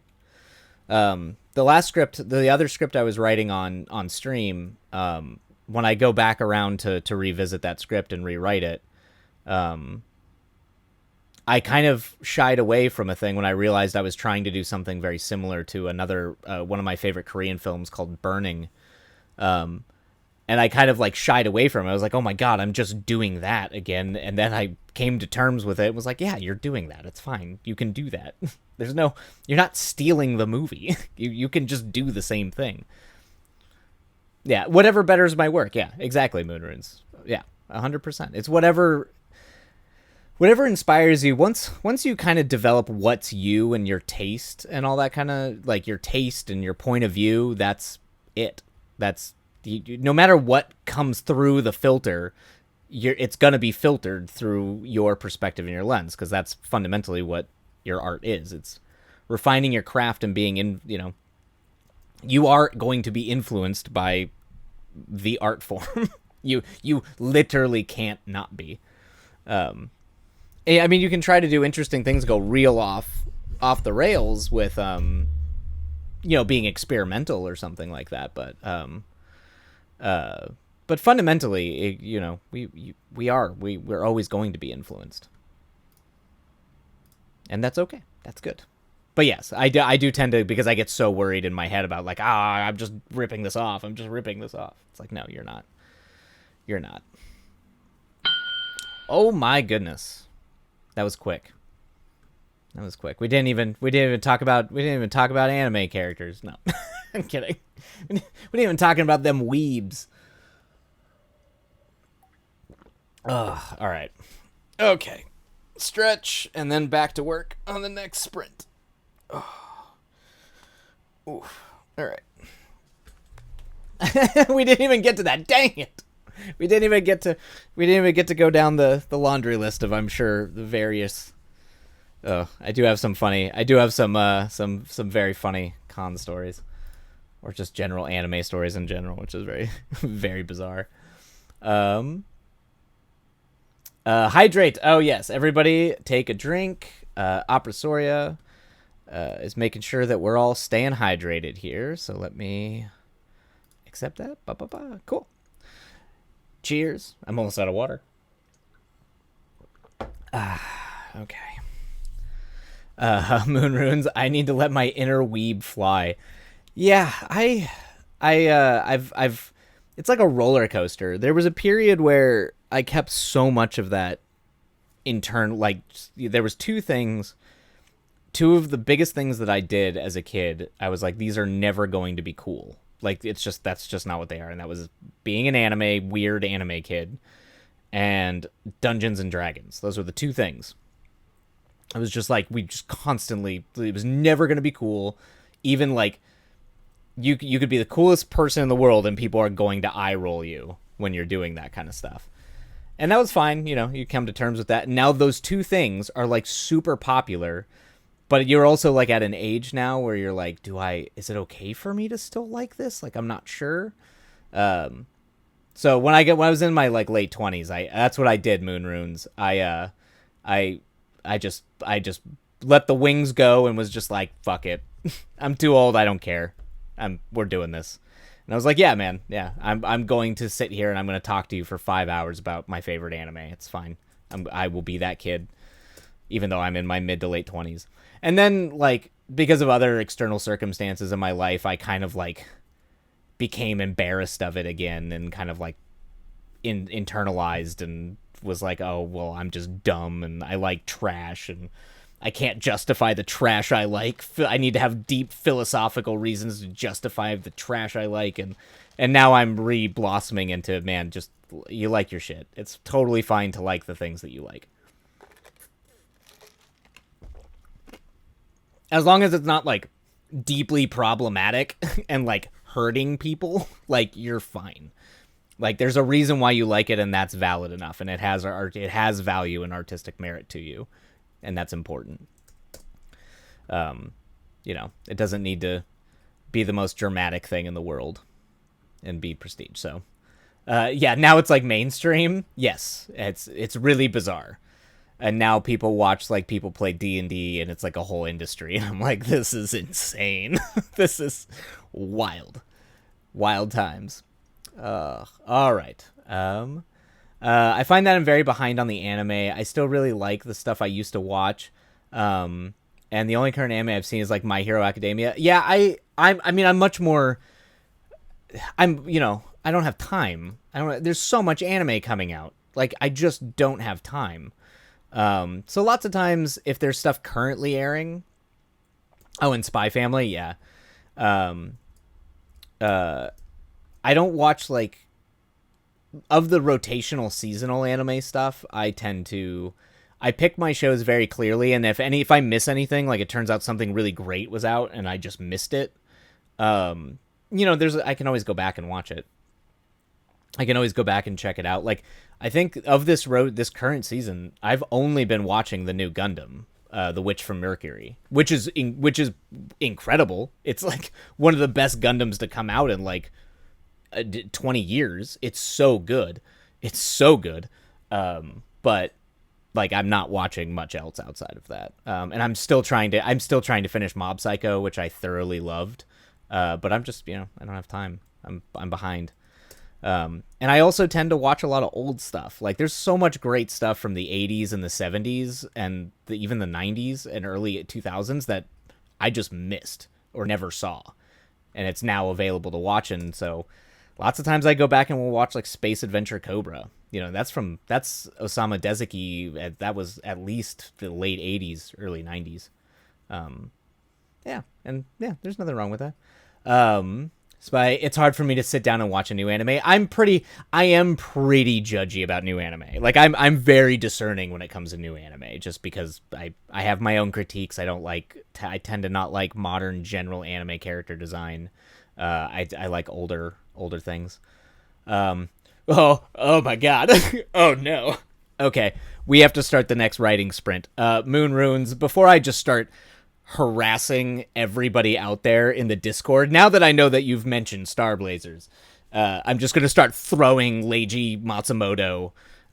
The other script I was writing on stream, when I go back around to revisit that script and rewrite it, I kind of shied away from a thing when I realized I was trying to do something very similar to another one of my favorite Korean films called Burning. And I kind of like shied away from it. I was like, oh my God, I'm just doing that again. And then I came to terms with it and was like, yeah, you're doing that. It's fine. You can do that. You're not stealing the movie. You can just do the same thing. Yeah, whatever betters my work. Yeah, exactly, Moonrunes. Yeah, 100%. It's whatever inspires you. Once you kind of develop what's you and your taste and all that kind of, like your taste and your point of view, that's it. That's... no matter what comes through the filter, it's going to be filtered through your perspective and your lens, because that's fundamentally what your art is. It's refining your craft and being you are going to be influenced by the art form. You literally can't not be. I mean, you can try to do interesting things, go real off the rails with being experimental or something like that, but fundamentally, we're always going to be influenced. And that's okay. That's good. But yes, I do tend to, because I get so worried in my head about like, I'm just ripping this off. I'm just ripping this off. It's like, no, you're not. You're not. Oh my goodness. That was quick. That was quick. We didn't even talk about anime characters. No. I'm kidding. We didn't even talking about them weebs. Ugh, all right. Okay. Stretch and then back to work on the next sprint. Oh. Oof. All right. We didn't even get to that. Dang it. We didn't even get to go down the laundry list of, I'm sure, the various. Oh, I do have some very funny con stories, or just general anime stories in general, which is very very bizarre. Hydrate. Oh yes, everybody take a drink. Opera Soria is making sure that we're all staying hydrated here. So let me accept that. Cool. Cheers. I'm almost out of water. Okay. Moon Runes. I need to let my inner weeb fly. Yeah, I've. It's like a roller coaster. There was a period where I kept so much of that internal. Like, there was two of the biggest things that I did as a kid. I was like, these are never going to be cool. Like, that's just not what they are. And that was being an weird anime kid, and Dungeons and Dragons. Those were the two things. I was just like, it was never going to be cool. Even like, you could be the coolest person in the world and people are going to eye roll you when you're doing that kind of stuff. And that was fine. You come to terms with that. And now those two things are like super popular. But you're also like at an age now where you're like, is it okay for me to still like this? Like, I'm not sure. So when I was in my like late 20s, that's what I did, Moon Runes. I just let the wings go and was just like, fuck it. I'm too old. I don't care. We're doing this. And I was like, yeah, man. Yeah. I'm going to sit here and I'm going to talk to you for 5 hours about my favorite anime. It's fine. I will be that kid, even though I'm in my mid to late 20s. And then, like, because of other external circumstances in my life, I kind of, like, became embarrassed of it again and kind of, like, internalized and was like, oh, well, I'm just dumb and I like trash and I can't justify the trash I like. I need to have deep philosophical reasons to justify the trash I like. And now I'm re-blossoming into, man, just, you like your shit. It's totally fine to like the things that you like. As long as it's not, like, deeply problematic and, like, hurting people, like, you're fine. Like, there's a reason why you like it, and that's valid enough, and it has value and artistic merit to you, and that's important. It doesn't need to be the most dramatic thing in the world and be prestige. So, now it's, like, mainstream. Yes, it's really bizarre. And now people watch, like, people play D&D, and it's like a whole industry. And I'm like, this is insane. This is wild. Wild times. All right. I find that I'm very behind on the anime. I still really like the stuff I used to watch. And the only current anime I've seen is, like, My Hero Academia. Yeah, I'm much more... I don't have time. There's so much anime coming out. Like, I just don't have time. So lots of times, if there's stuff currently airing, and Spy Family, yeah. I don't watch, like, of the rotational seasonal anime stuff. I pick my shows very clearly, and if I miss anything, like, it turns out something really great was out and I just missed it. I can always go back and watch it. I can always go back and check it out. Like, I think of this current season, I've only been watching the new Gundam, The Witch from Mercury, which is incredible. It's like one of the best Gundams to come out in like 20 years. It's so good. It's so good. But like, I'm not watching much else outside of that. And I'm still trying to finish Mob Psycho, which I thoroughly loved. But I'm just, I don't have time. I'm behind. And I also tend to watch a lot of old stuff. Like, there's so much great stuff from the 80s and the 70s and even the 90s and early 2000s that I just missed or never saw. And it's now available to watch. And so lots of times I go back and we'll watch like Space Adventure Cobra. You know, that's Osamu Dezaki. That was at least the late 80s, early 90s. Yeah, and yeah, there's nothing wrong with that. So it's hard for me to sit down and watch a new anime. I am pretty judgy about new anime. Like I'm very discerning when it comes to new anime, just because I have my own critiques. I tend to not like modern general anime character design. I like older things. Oh my god. Oh no. Okay, we have to start the next writing sprint. Moon Runes. Before I just start harassing everybody out there in the Discord, now that I know that you've mentioned Star Blazers, I'm just gonna start throwing Leiji Matsumoto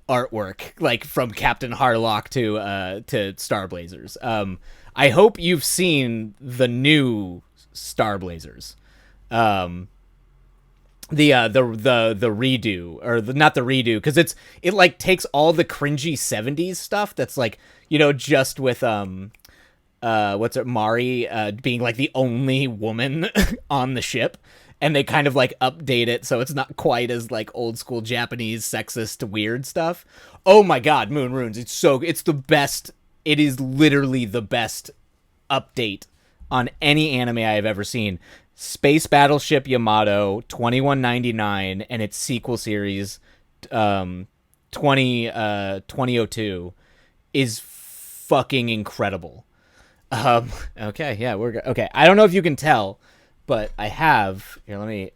artwork, like from Captain Harlock to Star Blazers. I hope you've seen the new Star Blazers. The redo, or not the redo, because it like takes all the cringy 70s stuff that's like, you know, just with what's it, Mari being like the only woman on the ship, and they kind of like update it so it's not quite as like old school Japanese sexist weird stuff. Oh my god, Moon Runes, it's the best. It is literally the best update on any anime I have ever seen. Space Battleship Yamato 2199 and its sequel series 2002 is fucking incredible. Okay, yeah, okay. I don't know if you can tell, but I have here. Let me.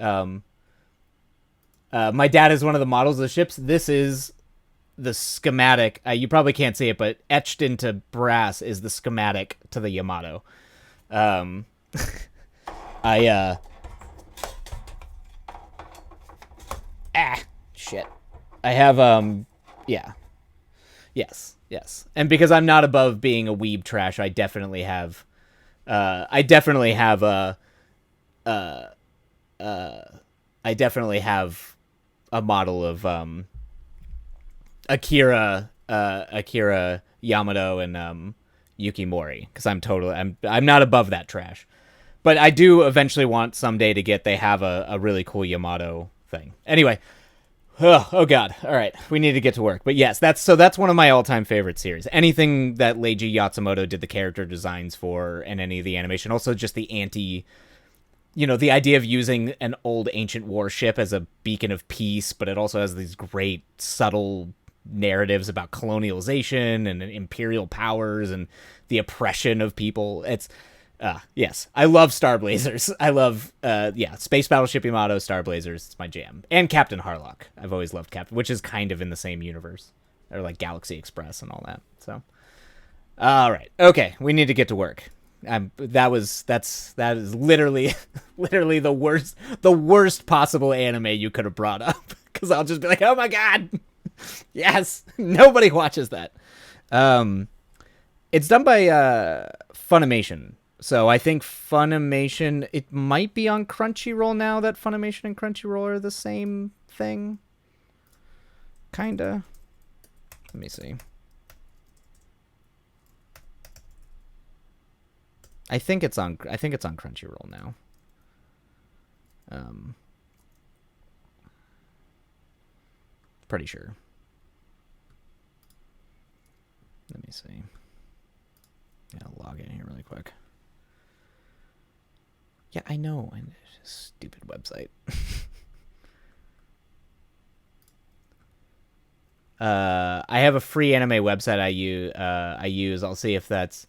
My dad is one of the models of the ships. This is the schematic. You probably can't see it, but etched into brass is the schematic to the Yamato. Shit. I have, yeah. Yes. And because I'm not above being a weeb trash, I definitely have, I definitely have a model of, Akira Yamato and, Yukimori, because I'm not above that trash. But I do eventually want someday to they have a really cool Yamato thing. Anyway, oh god, all right, we need to get to work. But yes, that's one of my all-time favorite series. Anything that Leiji Matsumoto did the character designs for, and any of the animation. Also just the the idea of using an old ancient warship as a beacon of peace, but it also has these great subtle narratives about colonialization and imperial powers and the oppression of people. Yes, I love Star Blazers. I love, Space Battleship Yamato, Star Blazers. It's my jam. And Captain Harlock. I've always loved Captain, which is kind of in the same universe. Or like Galaxy Express and all that. So, all right. Okay, we need to get to work. That is literally the worst possible anime you could have brought up. Because I'll just be like, oh my god, yes, nobody watches that. It's done by Funimation. So I think Funimation, it might be on Crunchyroll now that Funimation and Crunchyroll are the same thing. Kinda. Let me see. I think it's on Crunchyroll now. Pretty sure. Let me see. Yeah, I'll log in here really quick. Yeah, I know. Stupid website. I have a free anime website I use. I'll see if it's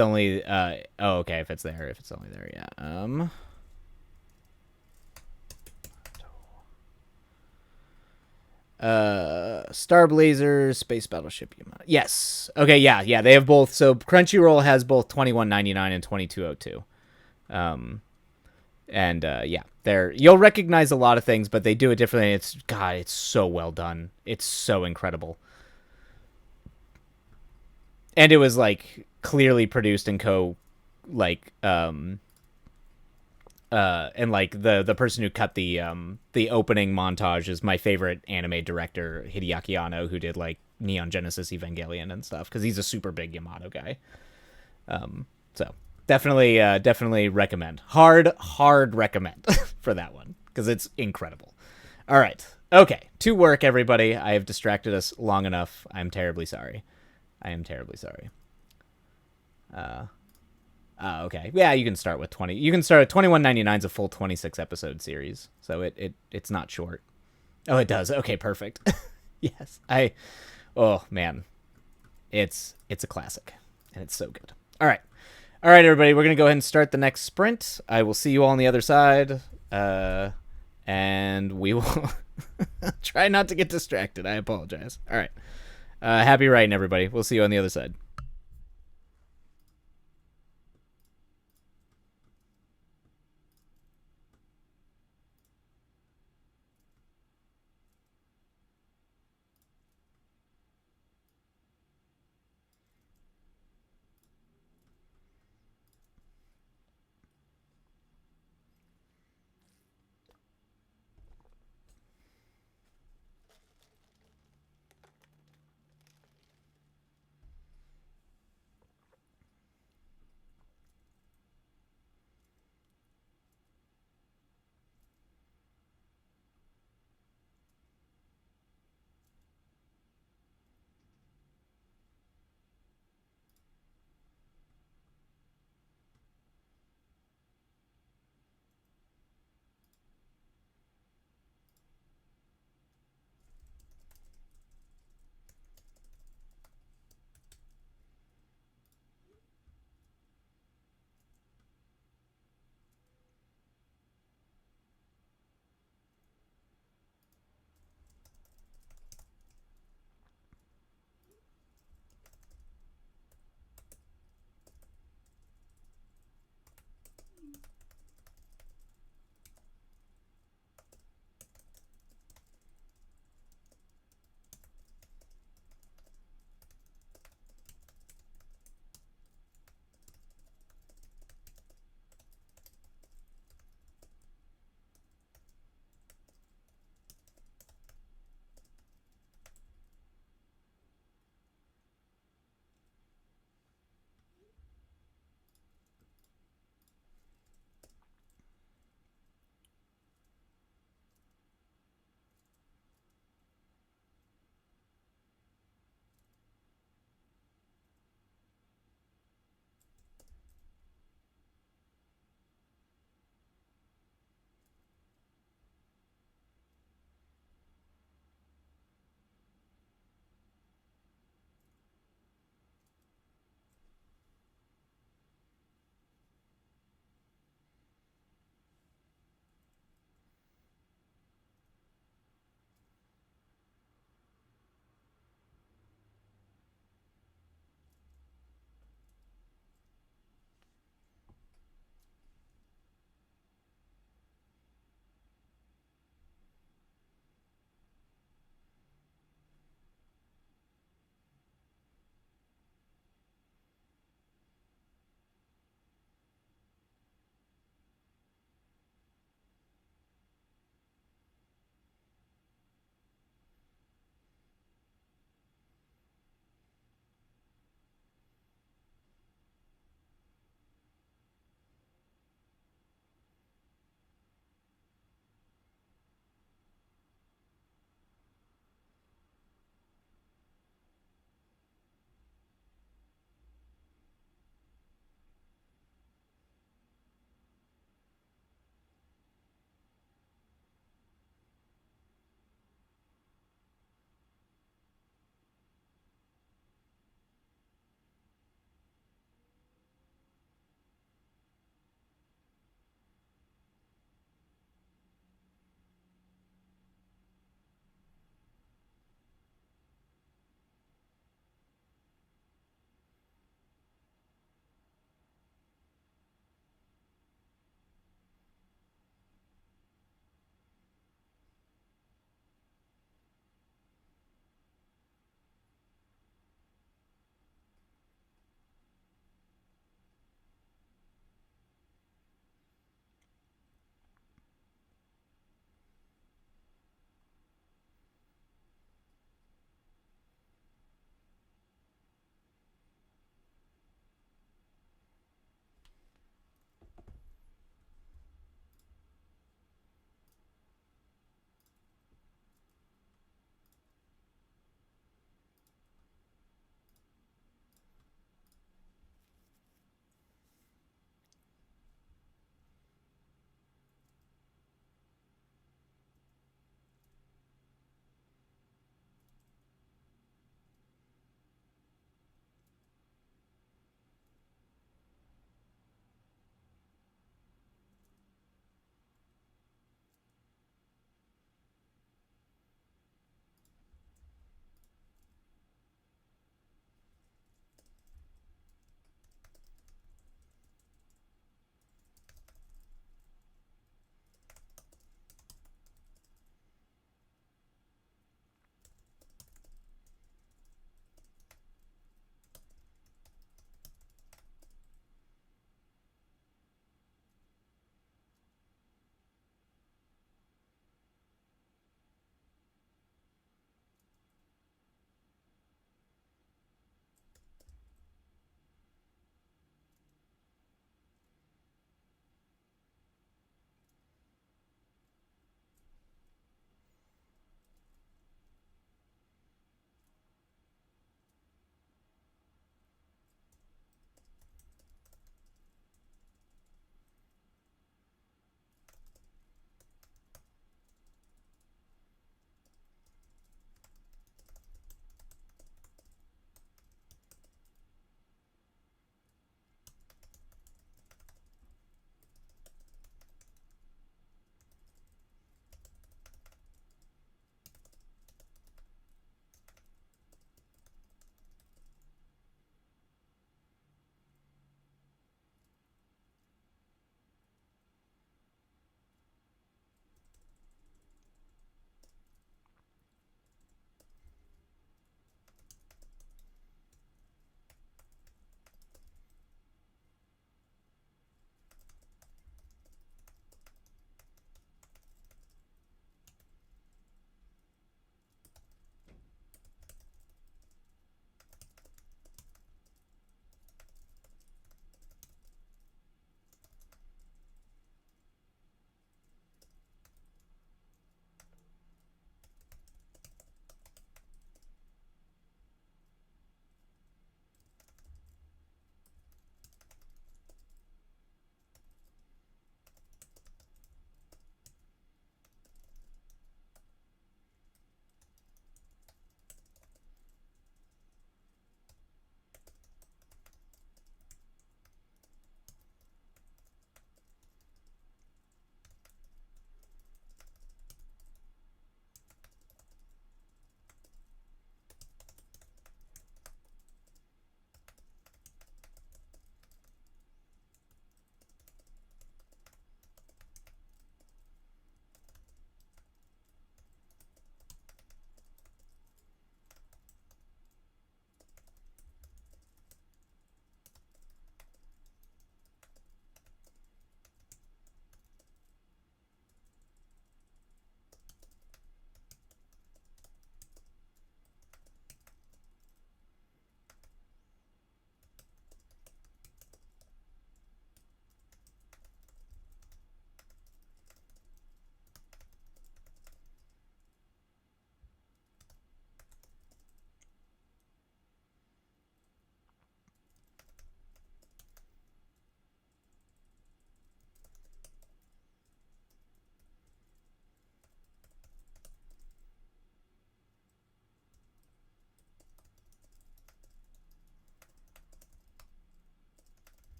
only okay, if it's there. If it's only there, yeah. Star Blazers, Space Battleship Yamato. Yes. Okay, yeah, they have both. So Crunchyroll has both 2199 and 2202. You'll recognize a lot of things, but they do it differently. It's so well done. It's so incredible. And it was like clearly produced and And like the person who cut the opening montage is my favorite anime director, Hideaki Anno, who did like Neon Genesis Evangelion and stuff, because he's a super big Yamato guy. So definitely recommend. Hard recommend for that one, because it's incredible. All right. Okay. To work, everybody. I have distracted us long enough. I'm terribly sorry. I am terribly sorry. Okay. Yeah, you can start with 20. You can start at 21.99 is a full 26 episode series. So it's not short. Oh, it does. Okay, perfect. Yes. Oh man. It's a classic, and it's so good. All right. All right, everybody, we're going to go ahead and start the next sprint. I will see you all on the other side. And we will try not to get distracted. I apologize. All right. Happy writing, everybody. We'll see you on the other side.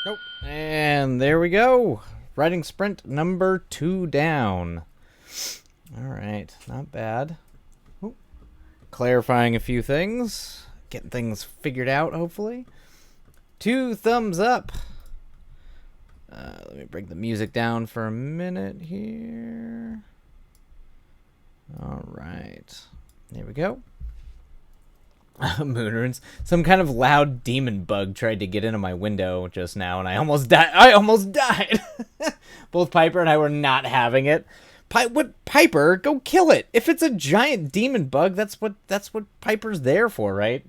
Nope. And there we go. Riding sprint number 2 down. All right, not bad. Ooh. Clarifying a few things. Getting things figured out, hopefully. 2 thumbs up. Let me bring the music down for a minute here. All right. There we go. Moonrunes. Some kind of loud demon bug tried to get into my window just now, and I almost died. Both Piper and I were not having it. Piper? Go kill it. If it's a giant demon bug, that's what Piper's there for, right?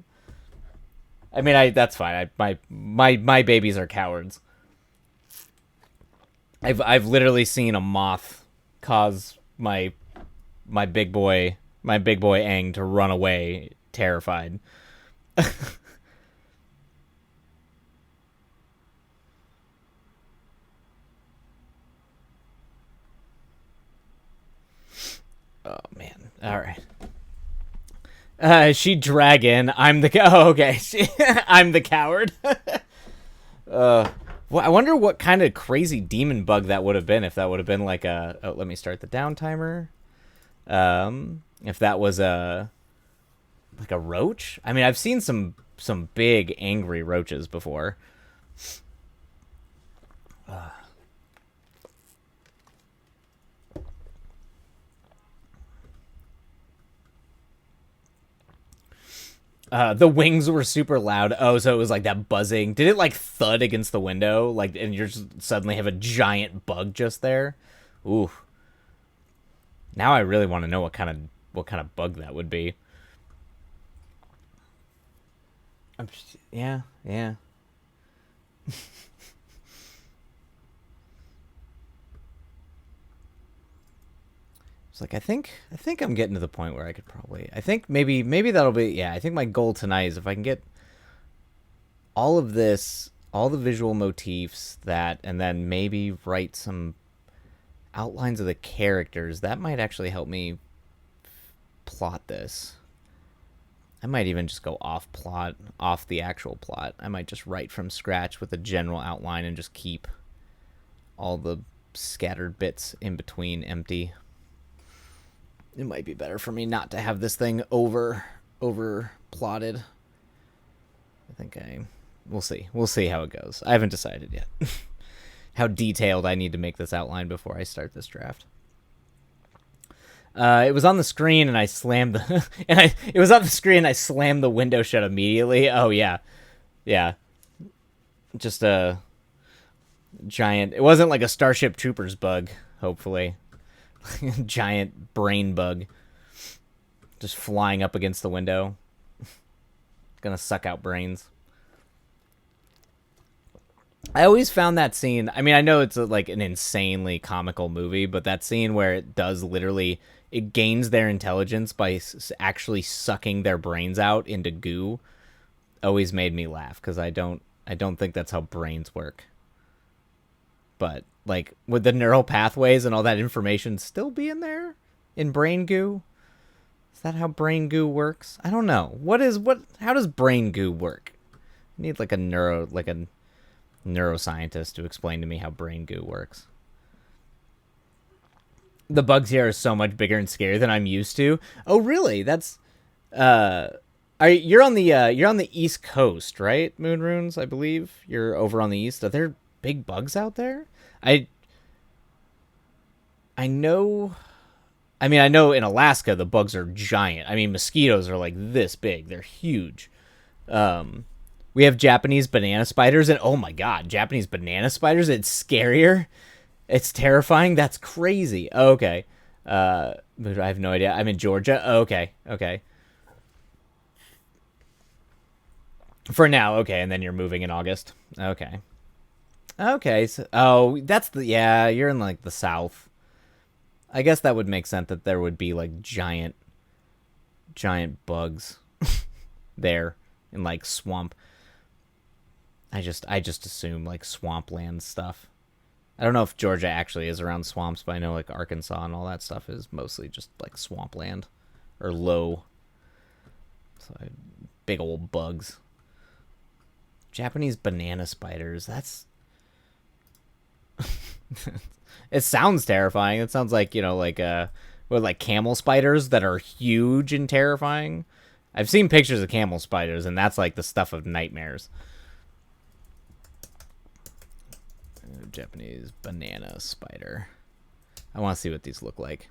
I mean, that's fine. My babies are cowards. I've literally seen a moth cause my big boy Aang to run away terrified. Oh man. All right. She dragon. I'm the okay. I'm the coward. Well, I wonder what kind of crazy demon bug that would have been. If that would have been like a. Oh, let me start the down timer. If that was a roach. I mean, I've seen some big angry roaches before. The wings were super loud. Oh, so it was like that buzzing. Did it like thud against the window? Like, and you just suddenly have a giant bug just there? Ooh. Now I really want to know what kind of bug that would be. Yeah. It's like I think I'm getting to the point where I could probably. I think maybe that'll be. Yeah, I think my goal tonight is if I can get all of this, all the visual motifs, that, and then maybe write some outlines of the characters. That might actually help me plot this. I might even just go off the actual plot. I might just write from scratch with a general outline and just keep all the scattered bits in between empty. It might be better for me not to have this thing over plotted. We'll see. We'll see how it goes. I haven't decided yet how detailed I need to make this outline before I start this draft. It was on the screen and I slammed the it was on the screen and I slammed the window shut immediately. Oh yeah. Just a giant. It wasn't like a Starship Troopers bug, hopefully. Giant brain bug just flying up against the window. Gonna suck out brains. I always found that scene. I mean, I know it's like an insanely comical movie, but that scene where it does literally, it gains their intelligence by actually sucking their brains out into goo, always made me laugh because I don't think that's how brains work. But like, would the neural pathways and all that information still be in there in brain goo? Is that how brain goo works? I don't know. How does brain goo work? I need like a neuroscientist to explain to me how brain goo works. The bugs here are so much bigger and scarier than I'm used to. Oh, really? That's you're on the East Coast, right? Moonrunes, I believe. You're over on the east. Are there big bugs out there? I know. I mean, I know in Alaska the bugs are giant. I mean, mosquitoes are like this big. They're huge. We have Japanese banana spiders, and oh my god, Japanese banana spiders, it's scarier. It's terrifying. That's crazy. Okay. I have no idea. I'm in Georgia. Okay. For now, okay, and then you're moving in August. Okay. So, you're in like the South. I guess that would make sense that there would be like giant bugs there in like swamp. I just assume like swampland stuff. I don't know if Georgia actually is around swamps, but I know like Arkansas and all that stuff is mostly just like swampland or low. So big old bugs. Japanese banana spiders. That's It sounds terrifying. It sounds like, like camel spiders that are huge and terrifying. I've seen pictures of camel spiders, and that's like the stuff of nightmares. Japanese banana spider. I want to see what these look like.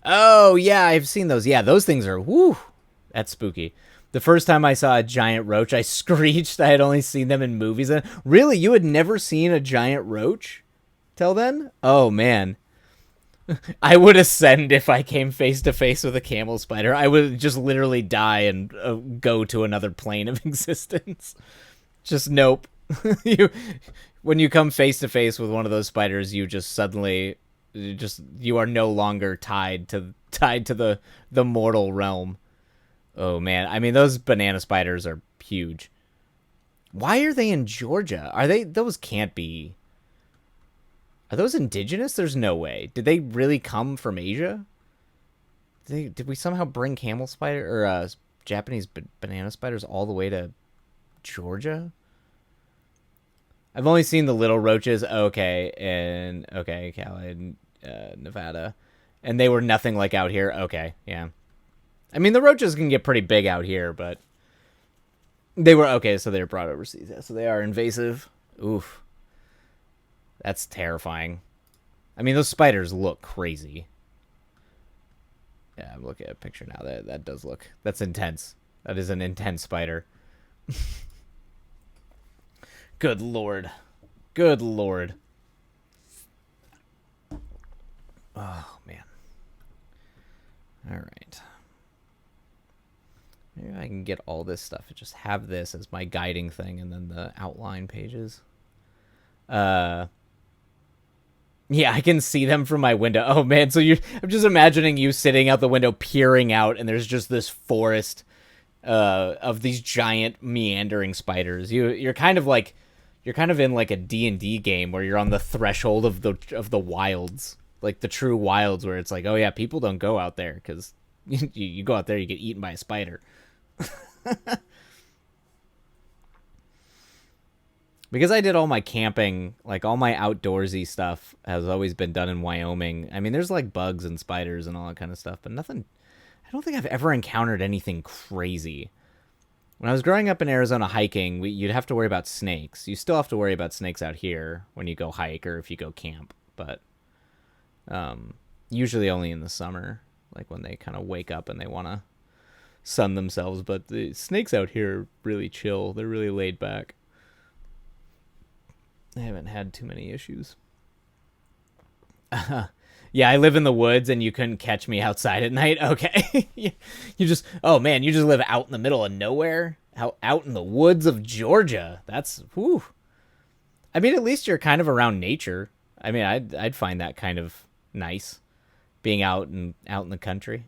Oh, yeah, I've seen those. Yeah, those things are, whoo, that's spooky. The first time I saw a giant roach, I screeched. I had only seen them in movies. And really, you had never seen a giant roach till then? Oh, man. I would ascend if I came face to face with a camel spider. I would just literally die and go to another plane of existence. Just nope. When you come face to face with one of those spiders, you just suddenly, you are no longer tied to the mortal realm. Oh man, I mean those banana spiders are huge. Why are they in Georgia? Are they? Those can't be. Are those indigenous? There's no way. Did they really come from Asia? Did we somehow bring camel spider or Japanese banana spiders all the way to Georgia? I've only seen the little roaches. Okay, Cali, Nevada, and they were nothing like out here. Okay, yeah. I mean, the roaches can get pretty big out here, but they were okay. So they were brought overseas. Yeah, so they are invasive. Oof. That's terrifying. I mean, those spiders look crazy. Yeah, I'm looking at a picture now. That does look... That's intense. That is an intense spider. Good lord. Good lord. Oh, man. All right. Maybe I can get all this stuff and just have this as my guiding thing and then the outline pages. Yeah, I can see them from my window. Oh man, so I'm just imagining you sitting out the window peering out and there's just this forest of these giant meandering spiders. You're kind of in like a D&D game where you're on the threshold of the wilds, like the true wilds where it's like, oh yeah, people don't go out there cuz you go out there you get eaten by a spider. Because I did all my camping, like all my outdoorsy stuff has always been done in Wyoming. I mean, there's like bugs and spiders and all that kind of stuff, but nothing, I don't think I've ever encountered anything crazy. When I was growing up in Arizona hiking, you'd have to worry about snakes. You still have to worry about snakes out here when you go hike or if you go camp, but usually only in the summer, like when they kind of wake up and they want to sun themselves. But the snakes out here are really chill. They're really laid back. I haven't had too many issues. Yeah, I live in the woods and you couldn't catch me outside at night. Okay. You just, oh man, you just live out in the middle of nowhere? Out in the woods of Georgia. That's, whew. I mean, at least you're kind of around nature. I mean, I'd find that kind of nice, being out in the country.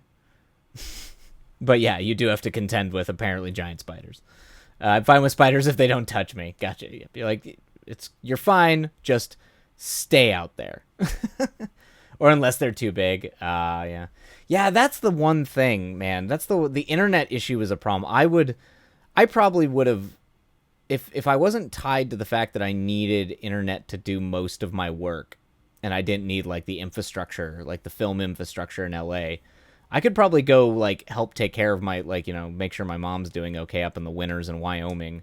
But yeah, you do have to contend with apparently giant spiders. I'm fine with spiders if they don't touch me. Gotcha. You're like, you're fine, just stay out there. Or unless they're too big. Yeah, that's the one thing, man. That's the internet issue is a problem. I probably would have, if I wasn't tied to the fact that I needed internet to do most of my work and I didn't need like the infrastructure, like the film infrastructure in LA, I could probably go like help take care of my, like, make sure my mom's doing okay up in the winters in Wyoming.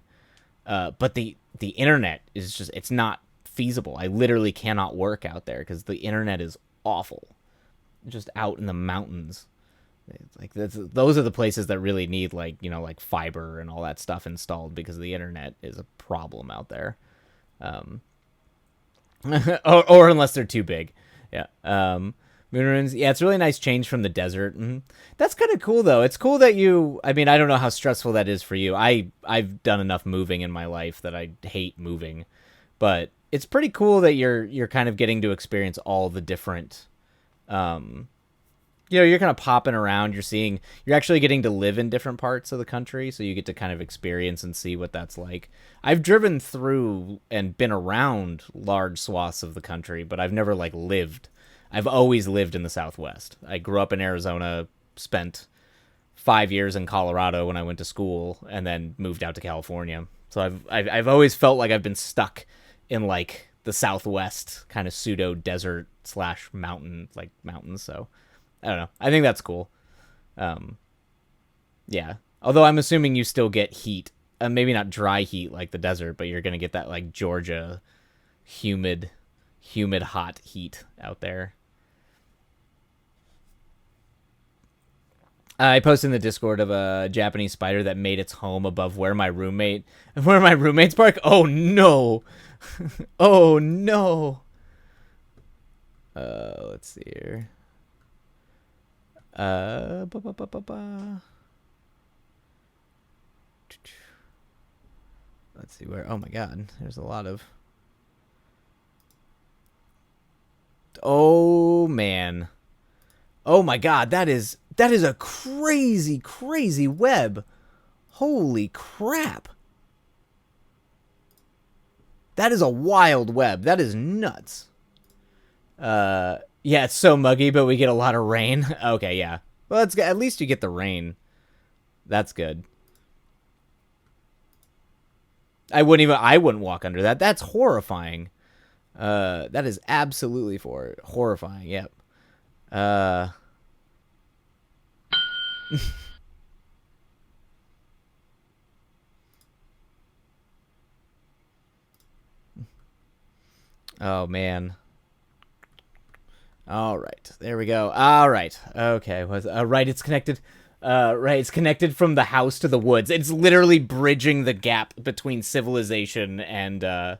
But the internet is just, it's not feasible. I literally cannot work out there because the internet is awful. Just out in the mountains. Like those are the places that really need like fiber and all that stuff installed because the internet is a problem out there. Or unless they're too big. Yeah. Moon ruins. Yeah, it's a really nice change from the desert. Mm-hmm. That's kind of cool though. It's cool that I mean, I don't know how stressful that is for you. I've done enough moving in my life that I hate moving, but it's pretty cool that you're kind of getting to experience all the different, you're kind of popping around. You're actually getting to live in different parts of the country, so you get to kind of experience and see what that's like. I've driven through and been around large swaths of the country, but I've never like lived. I've always lived in the Southwest. I grew up in Arizona, spent 5 years in Colorado when I went to school, and then moved out to California. So I've always felt like I've been stuck in like the Southwest kind of pseudo desert slash mountain, like mountains. So I don't know. I think that's cool. Um, yeah. Although I'm assuming you still get heat, maybe not dry heat like the desert, but you're gonna get that like Georgia humid, hot heat out there. I posted in the Discord of a Japanese spider that made its home above where my roommates park. Oh no, oh no. Let's see here. Ba, ba, ba, ba, ba. Let's see where. Oh my god, there's a lot of. Oh man. Oh my god, that is a crazy web. Holy crap. That is a wild web. That is nuts. Yeah, it's so muggy, but we get a lot of rain. Okay, yeah. Well, that's good. At least you get the rain. That's good. I wouldn't walk under that. That's horrifying. That is absolutely horrifying. Yep. Uh Oh man. All right, there we go. All right, okay. Was right? It's connected. Right, it's connected from the house to the woods. It's literally bridging the gap between civilization and the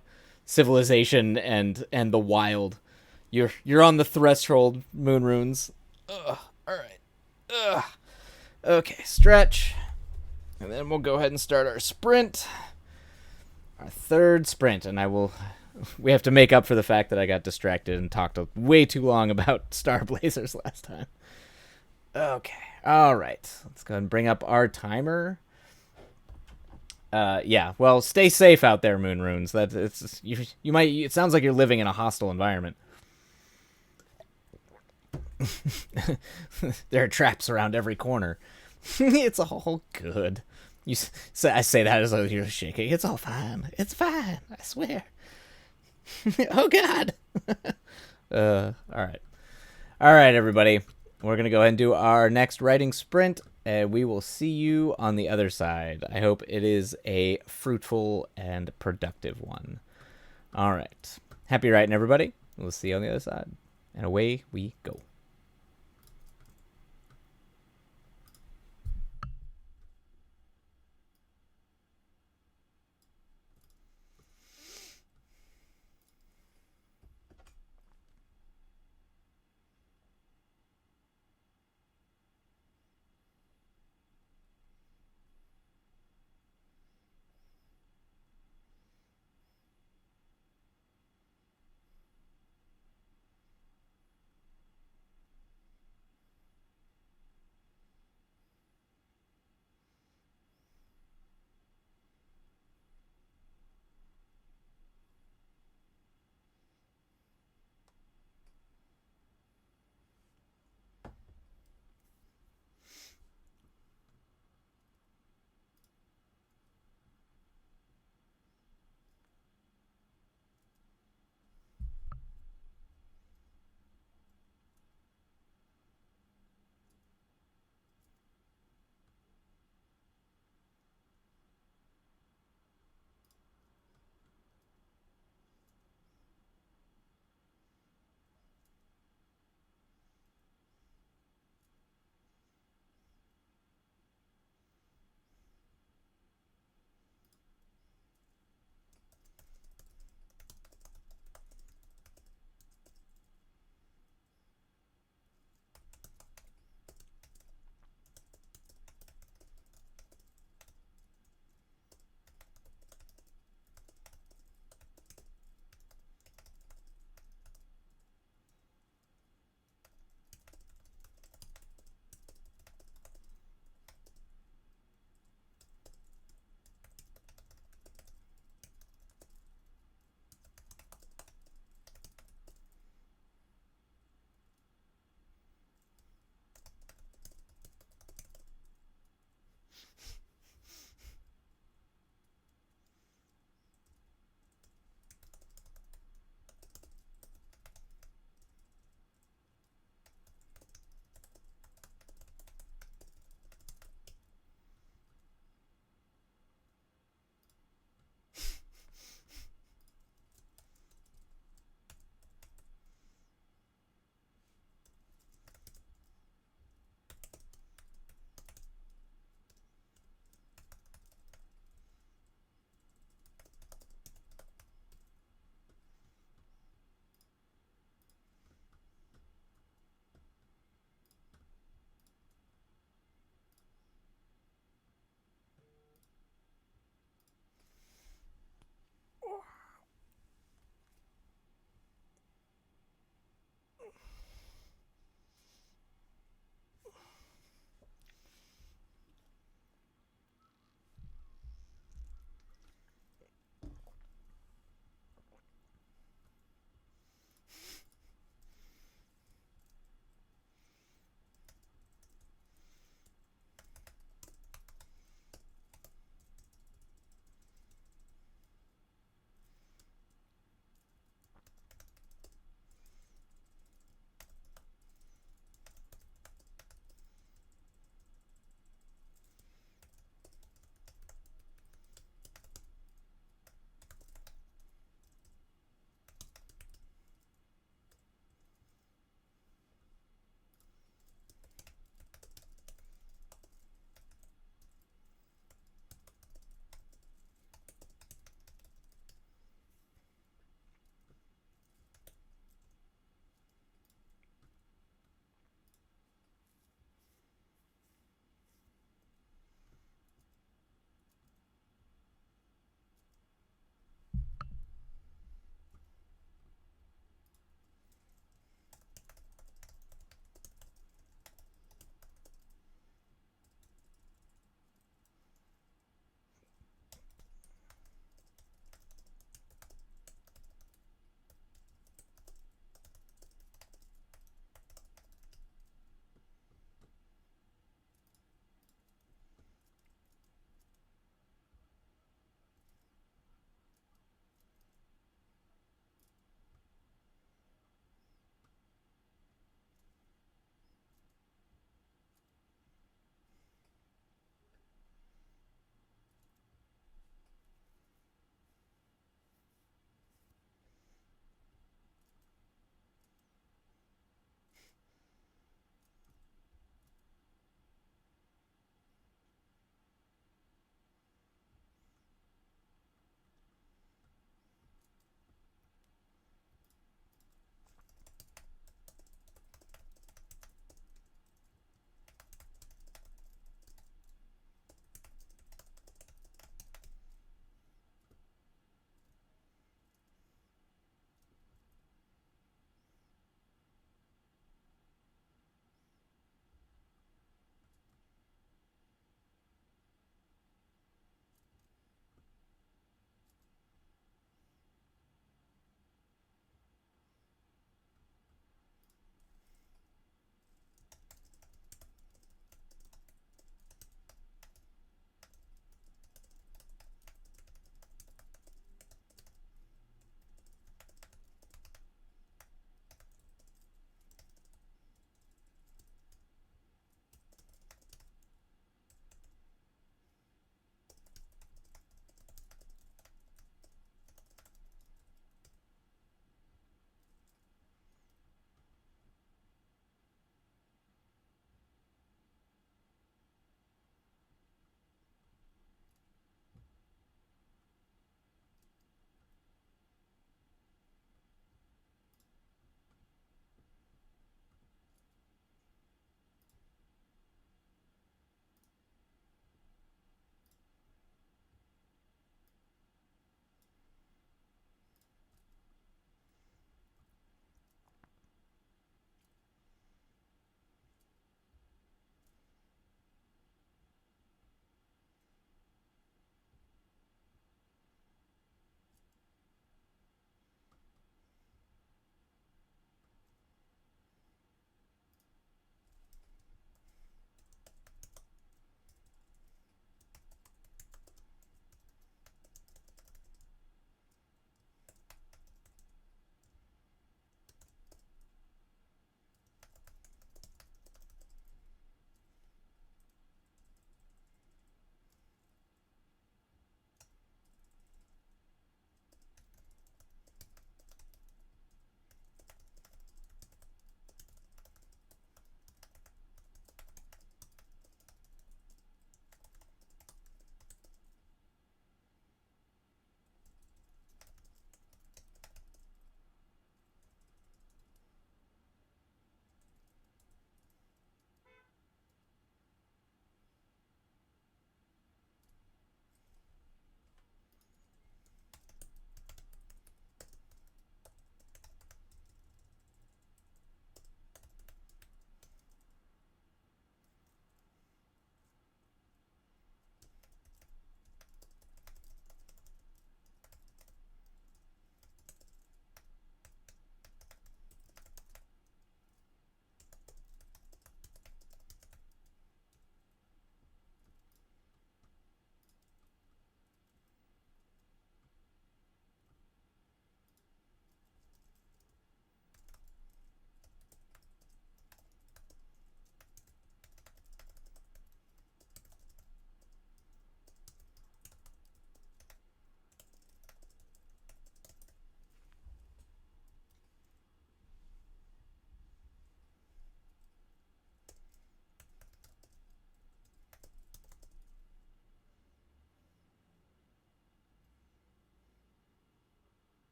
wild. You're on the threshold, moon runes. Ugh. All right. Ugh. Okay, stretch, and then we'll go ahead and start our sprint. Our third sprint, and we have to make up for the fact that I got distracted and talked way too long about Star Blazers last time. Okay. All right. Let's go ahead and bring up our timer. Yeah. Well, stay safe out there, Moon Runes. That it's you might. It sounds like you're living in a hostile environment. There are traps around every corner. It's all good. I say that as though you're shaking. It's all fine. It's fine. I swear. Oh God. All right, everybody. We're gonna go ahead and do our next writing sprint, and we will see you on the other side. I hope it is a fruitful and productive one. All right. Happy writing, everybody. We'll see you on the other side, and away we go.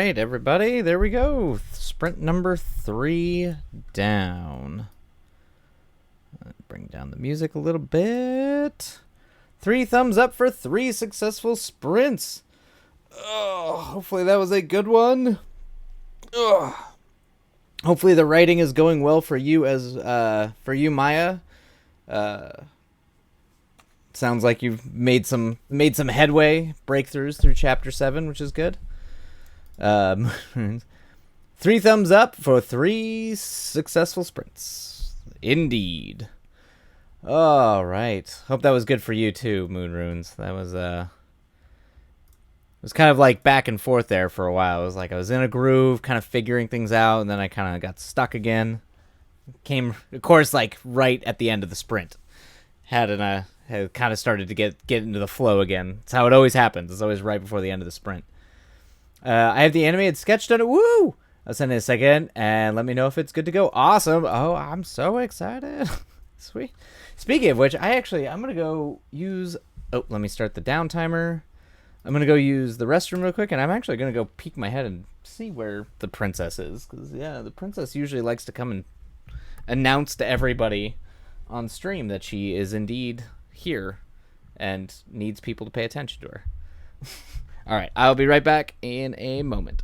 right, everybody. There we go. Sprint number 3 down. Bring down the music a little bit. 3 thumbs up for 3 successful sprints. Oh, hopefully that was a good one. Oh. Hopefully the writing is going well for you Maya. Sounds like you've made some headway, breakthroughs through chapter 7, which is good. 3 thumbs up for 3 successful sprints. Indeed. All right. Hope that was good for you too, Moon Runes. That was it was kind of like back and forth there for a while. It was like I was in a groove, kind of figuring things out, and then I kind of got stuck again. Came, of course, like right at the end of the sprint. Had kind of started to get into the flow again. It's how it always happens. It's always right before the end of the sprint. I have the animated sketch done. Woo! I'll send it a second, and let me know if it's good to go. Awesome. Oh, I'm so excited. Sweet. Speaking of which, I'm going to go use... Oh, let me start the down timer. I'm going to go use the restroom real quick, and I'm actually going to go peek my head and see where the princess is. Because, yeah, the princess usually likes to come and announce to everybody on stream that she is indeed here and needs people to pay attention to her. All right, I'll be right back in a moment.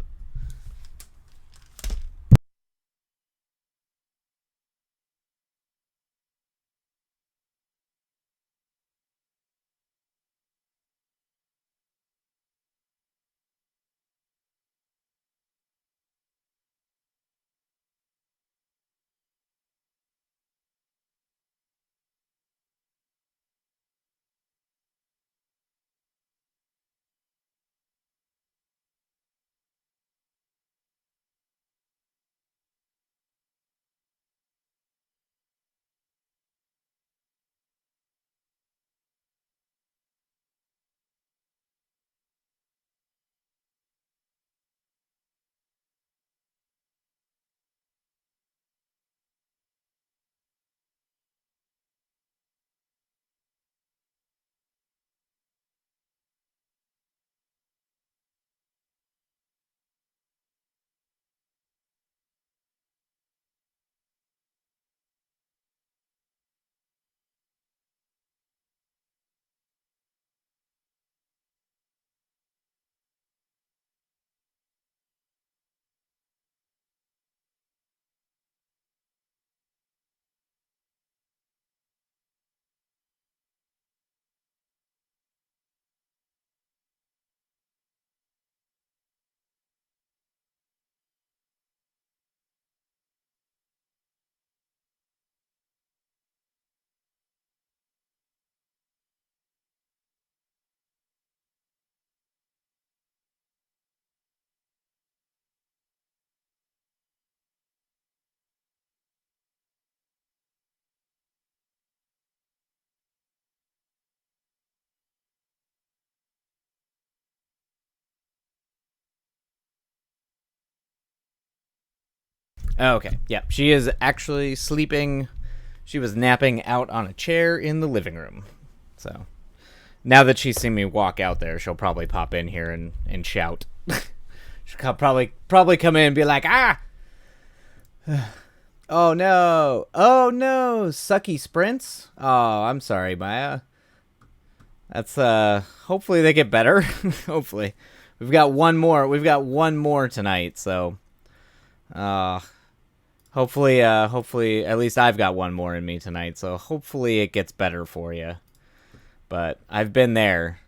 Okay, yeah, she is actually sleeping. She was napping out on a chair in the living room. So now that she's seen me walk out there, she'll probably pop in here and shout. She'll probably come in and be like, ah! Oh no! Oh no! Sucky sprints? Oh, I'm sorry, Maya. That's hopefully they get better. Hopefully. We've got one more tonight, so hopefully at least I've got one more in me tonight, so hopefully it gets better for you. But I've been there.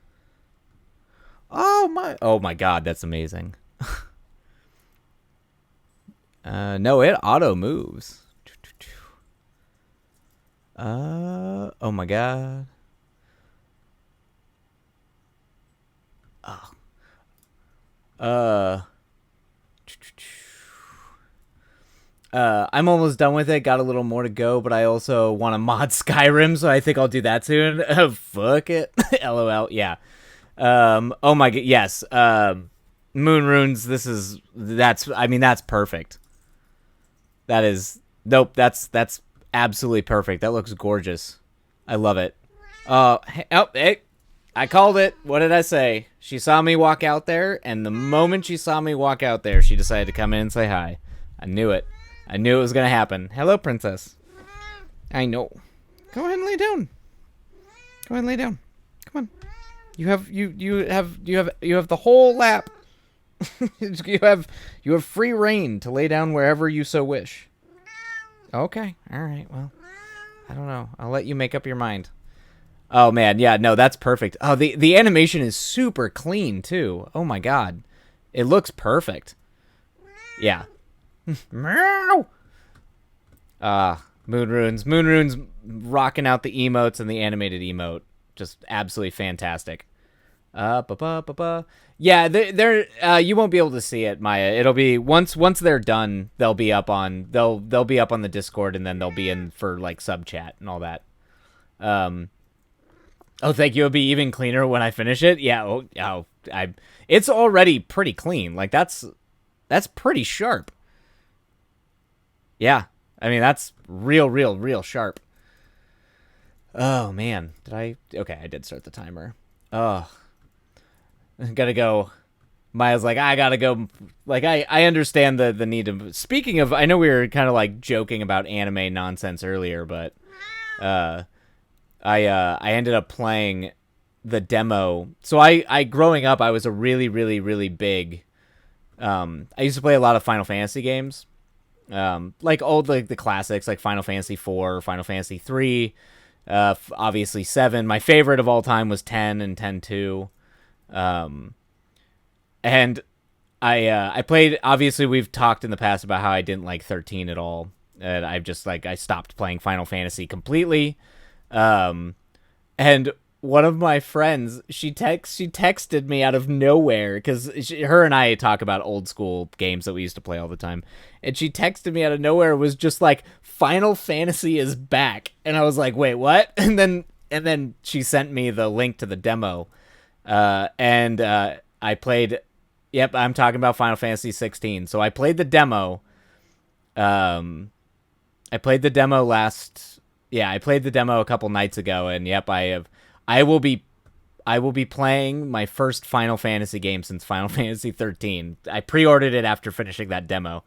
Oh my god, that's amazing. No, it auto moves. Oh my god. I'm almost done with it. Got a little more to go, but I also want to mod Skyrim, so I think I'll do that soon. Fuck it. LOL. Yeah. Oh my god. Yes. Moon Runes. That's perfect. That is, nope. That's absolutely perfect. That looks gorgeous. I love it. Hey. I called it. What did I say? She saw me walk out there, and the moment she saw me walk out there, she decided to come in and say hi. I knew it. I knew it was gonna happen. Hello, princess. I know. Go ahead and lay down. Go ahead and lay down. Come on. You have the whole lap. you have free reign to lay down wherever you so wish. Okay. All right. Well, I don't know. I'll let you make up your mind. Oh man, yeah, no, that's perfect. Oh, the animation is super clean too. Oh my god. It looks perfect. Yeah. Meow. Moon Runes rocking out the emotes and the animated emote. Just absolutely fantastic. Yeah, they're you won't be able to see it, Maya. It'll be once they're done, they'll be up on the Discord, and then they'll be in for like sub chat and all that. Oh, thank you. It'll be even cleaner when I finish it. Yeah. It's already pretty clean. Like that's pretty sharp. Yeah. I mean, that's real sharp. Oh man, okay, I did start the timer. Oh, gotta go. Maya's like, I gotta go. Like, I understand the need to. Speaking of, I know we were kind of like joking about anime nonsense earlier, but I ended up playing the demo. So I growing up, I was a really big. I used to play a lot of Final Fantasy games, like old like the classics, like Final Fantasy 4, Final Fantasy 3, obviously 7. My favorite of all time was 10 and 10-2. And I played. Obviously, we've talked in the past about how I didn't like 13 at all, and I stopped playing Final Fantasy completely. And one of my friends, she texted me out of nowhere because her and I talk about old school games that we used to play all the time, and she texted me out of nowhere, was just like, Final Fantasy is back, and I was like, wait, what? And then she sent me the link to the demo, and I played. Yep, I'm talking about Final Fantasy 16. So I played the demo. I played the demo I played the demo a couple nights ago, and yep, I will be playing my first Final Fantasy game since Final Fantasy 13. I pre-ordered it after finishing that demo.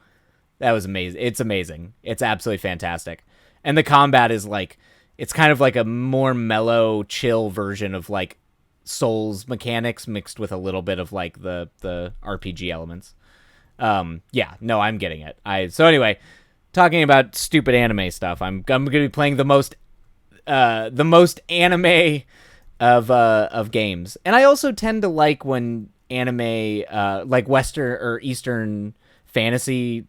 That was amazing. It's amazing. It's absolutely fantastic. And the combat is like, it's kind of like a more mellow, chill version of like Souls mechanics mixed with a little bit of like the RPG elements. Yeah, no, I'm getting it. So anyway, talking about stupid anime stuff, I'm going to be playing the most anime of games. And I also tend to like when anime like Western or Eastern fantasy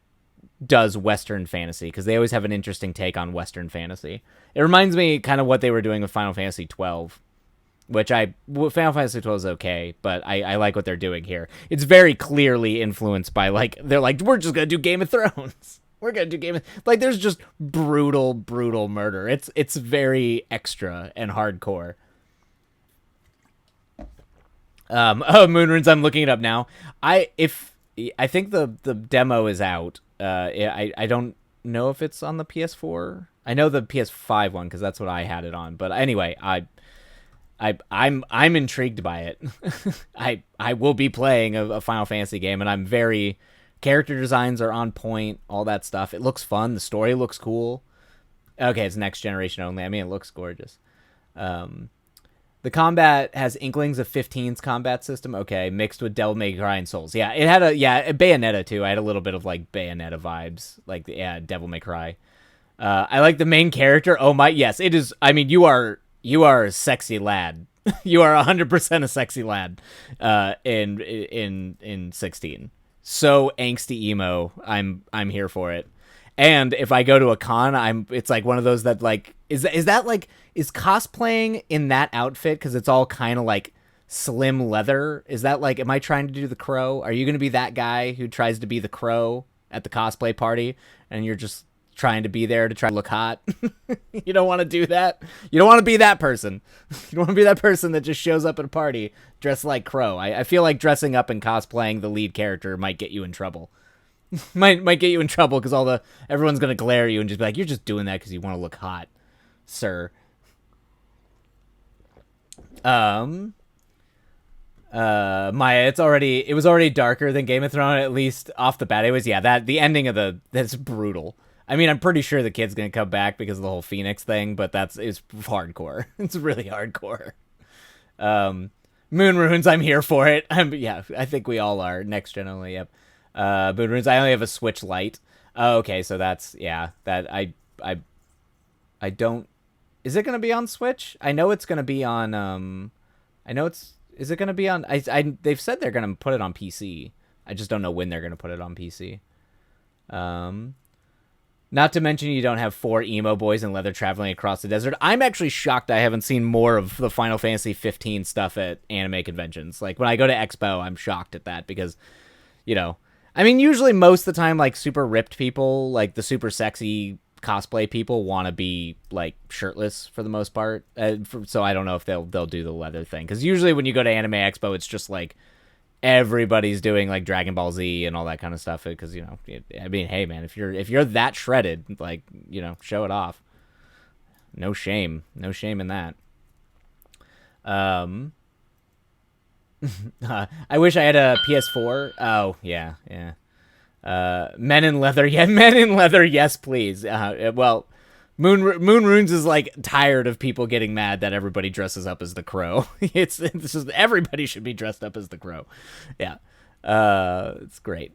does Western fantasy, because they always have an interesting take on Western fantasy. It reminds me kind of what they were doing with Final Fantasy 12. Final Fantasy 12 is okay, but I like what they're doing here. It's very clearly influenced by, like, they're like, we're just going to do Game of Thrones. We're going to do like, there's just brutal murder. It's very extra and hardcore. Moonrunes, I'm looking it up now. I think the demo is out. I don't know if it's on the PS4. I know the PS5 one, because that's what I had it on. But anyway, I'm intrigued by it. I will be playing a Final Fantasy game, and I'm very. Character designs are on point, all that stuff. It looks fun. The story looks cool. Okay, it's next generation only. I mean, it looks gorgeous. The combat has inklings of 15's combat system. Okay, mixed with Devil May Cry and Souls. Yeah, it had Bayonetta too. I had a little bit of like Bayonetta vibes, like Devil May Cry. I like the main character. Oh my, yes, it is. I mean, you are a sexy lad. You are 100% a sexy lad. In 16. So angsty emo. I'm here for it. And if I go to a con, it's like one of those that like is cosplaying in that outfit, because it's all kind of like slim leather. Is that like, am I trying to do the Crow? Are you going to be that guy who tries to be the Crow at the cosplay party, and you're just trying to be there to try to look hot? You don't want to do that. You don't want to be that person. You don't want to be that person that just shows up at a party dressed like Crow. I feel like dressing up and cosplaying the lead character might get you in trouble. might get you in trouble, because everyone's gonna glare at you and just be like, you're just doing that because you want to look hot, sir. Maya, it was already darker than Game of Thrones, at least off the bat. It was, yeah, that the ending of that's brutal. I mean, I'm pretty sure the kid's gonna come back because of the whole Phoenix thing, but it's hardcore. It's really hardcore. Um, Moon Runes, I'm here for it. Yeah, I think we all are. Next gen only, yep. Moon Runes, I only have a Switch Lite. Oh, okay, so that's, yeah, I, I don't, is it gonna be on Switch? I know it's gonna be on, I know it's, is it gonna be on, they've said they're gonna put it on PC. I just don't know when they're gonna put it on PC. Um, Not to mention you don't have four emo boys in leather traveling across the desert. I'm actually shocked I haven't seen more of the Final Fantasy 15 stuff at anime conventions. Like when I go to Expo, I'm shocked at that because, you know, I mean, usually most of the time, like super ripped people, like the super sexy cosplay people, want to be like shirtless for the most part. So I don't know if they'll do the leather thing because usually when you go to Anime Expo, it's just like everybody's doing like Dragon Ball Z and all that kind of stuff because I mean, hey man, if you're that shredded, like, show it off. No shame in that. Um, I wish I had a PS4. Oh yeah, yeah. Men in leather, yeah, men in leather, yes please. Well, Moon Runes is like tired of people getting mad that everybody dresses up as the Crow. It's just everybody should be dressed up as the Crow. Yeah, it's great.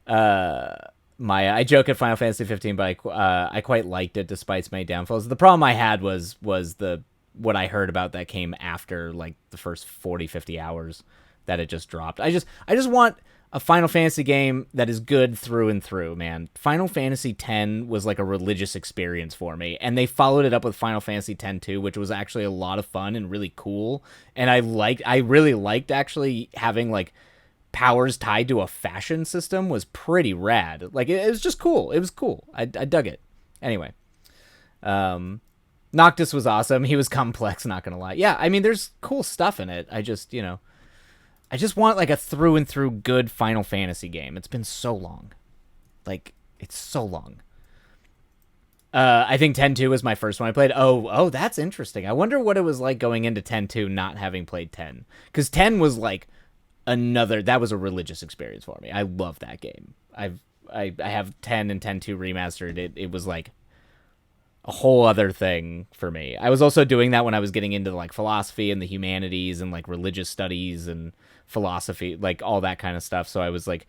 Maya, I joke at Final Fantasy 15, but I quite liked it despite its many downfalls. The problem I had was the what I heard about that came after like the first 40, 50 hours that it just dropped. I just want a Final Fantasy game that is good through and through, man. Final Fantasy X was like a religious experience for me, and they followed it up with Final Fantasy X-2, which was actually a lot of fun and really cool. And I really liked actually having like powers tied to a fashion system was pretty rad. Like it was just cool. It was cool. I dug it. Anyway, Noctis was awesome. He was complex, not gonna lie. Yeah, I mean, there's cool stuff in it. I just want like a through and through good Final Fantasy game. It's been so long. Like, it's so long. I think 10-2 was my first one I played. Oh, that's interesting. I wonder what it was like going into 10-2 not having played 10. Because 10 was like that was a religious experience for me. I love that game. I have 10 and 10-2 remastered. It was like a whole other thing for me. I was also doing that when I was getting into like philosophy and the humanities and like religious studies and philosophy, like all that kind of stuff. So it was like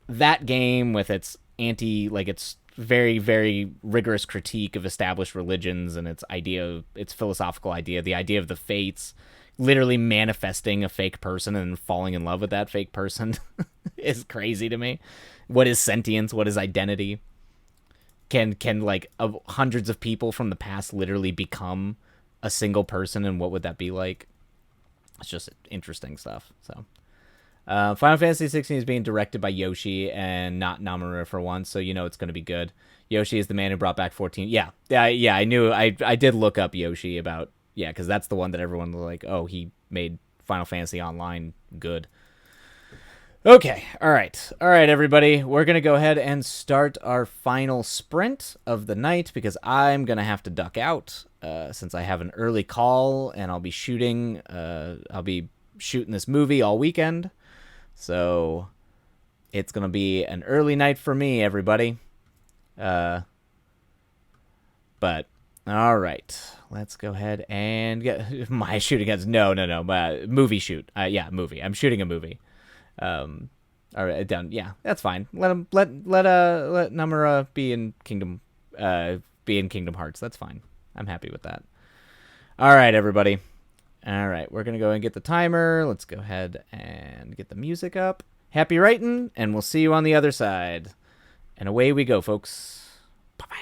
that game with its its very, very rigorous critique of established religions and its philosophical idea, the idea of the fates, literally manifesting a fake person and falling in love with that fake person is crazy to me. What is sentience? What is identity? Can like hundreds of people from the past literally become a single person, and what would that be like? It's just interesting stuff. So Final Fantasy 16 is being directed by Yoshi and not Namura for once, so it's going to be good. Yoshi is the man who brought back 14. Yeah, I knew. I did look up Yoshi about, yeah, because that's the one that everyone was like, oh, he made Final Fantasy Online good. Okay, all right, everybody. We're going to go ahead and start our final sprint of the night because I'm going to have to duck out since I have an early call and I'll be shooting this movie all weekend. So it's going to be an early night for me, everybody. But all right, let's go ahead and get my shooting guns. No, movie shoot. Yeah, movie. I'm shooting a movie. All right, done. Yeah, that's fine. Let Namura be in Kingdom Hearts. That's fine. I'm happy with that. All right, everybody. All right, we're gonna go and get the timer. Let's go ahead and get the music up. Happy writing, and we'll see you on the other side. And away we go, folks. Bye-bye.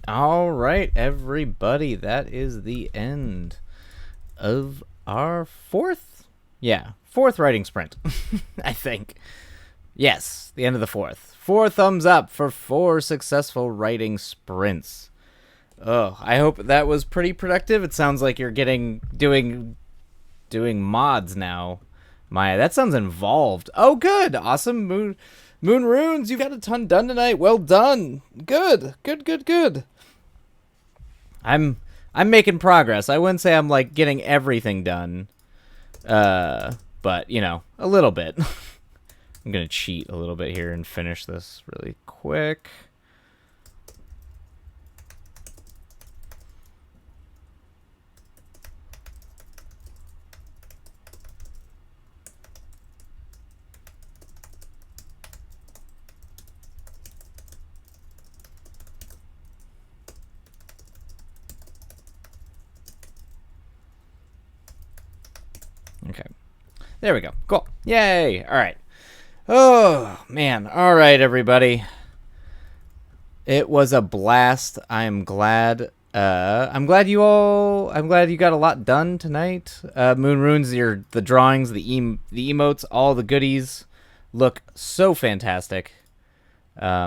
All right, everybody, that is the end of our fourth writing sprint. I think. Yes, the end of the fourth. 4 thumbs up for 4 successful writing sprints. Oh, I hope that was pretty productive. It sounds like you're doing mods now. Maya, that sounds involved. Oh, good. Awesome. Moon Runes, you got a ton done tonight. Well done. Good. I'm making progress. I wouldn't say I'm like getting everything done. But, a little bit. I'm going to cheat a little bit here and finish this really quick. Okay. There we go. Cool. Yay. All right. Oh, man. All right, everybody. It was a blast. I'm glad you got a lot done tonight. Moon Runes, the drawings, the emotes, all the goodies look so fantastic. I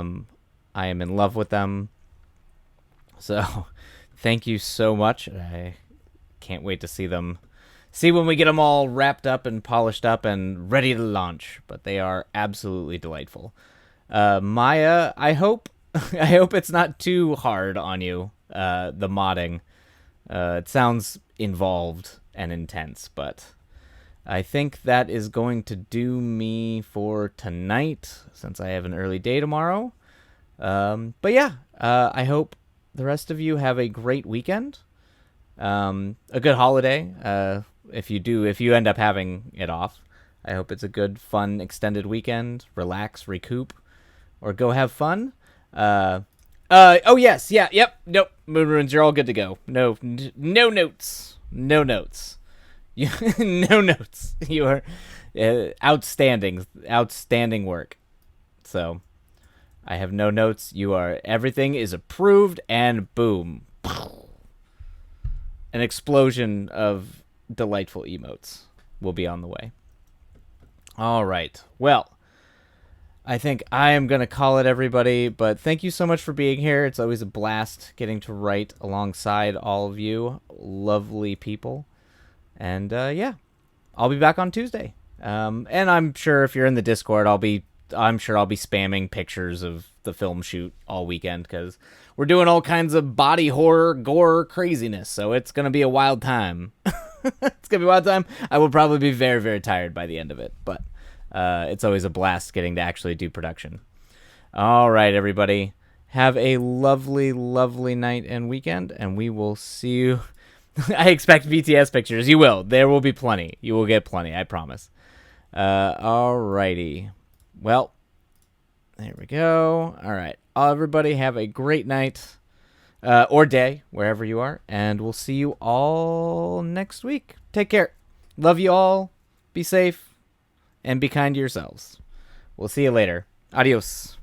am in love with them. So, thank you so much. I can't wait to see when we get them all wrapped up and polished up and ready to launch. But they are absolutely delightful. Maya, I hope it's not too hard on you, the modding. It sounds involved and intense, but I think that is going to do me for tonight, since I have an early day tomorrow. But yeah, I hope the rest of you have a great weekend. A good holiday, if you end up having it off. I hope it's a good, fun, extended weekend. Relax, recoup, or go have fun. Oh yes, yeah, yep, nope. Moon Runes, you're all good to go. No notes. No notes. No notes. You are outstanding work. So, I have no notes. Everything is approved, and boom. An explosion of delightful emotes will be on the way. All right. Well, I think I am going to call it, everybody, but thank you so much for being here. It's always a blast getting to write alongside all of you lovely people. And yeah, I'll be back on Tuesday. And I'm sure if you're in the Discord, I'm sure I'll be spamming pictures of the film shoot all weekend, because we're doing all kinds of body horror, gore craziness. So it's going to be a wild time. It's going to be a wild time. I will probably be very, very tired by the end of it, but it's always a blast getting to actually do production. All right, everybody. Have a lovely, lovely night and weekend, and we will see you. I expect BTS pictures. You will. There will be plenty. You will get plenty, I promise. All righty. Well, there we go. All right. Everybody have a great night or day, wherever you are, and we'll see you all next week. Take care. Love you all. Be safe. And be kind to yourselves. We'll see you later. Adios.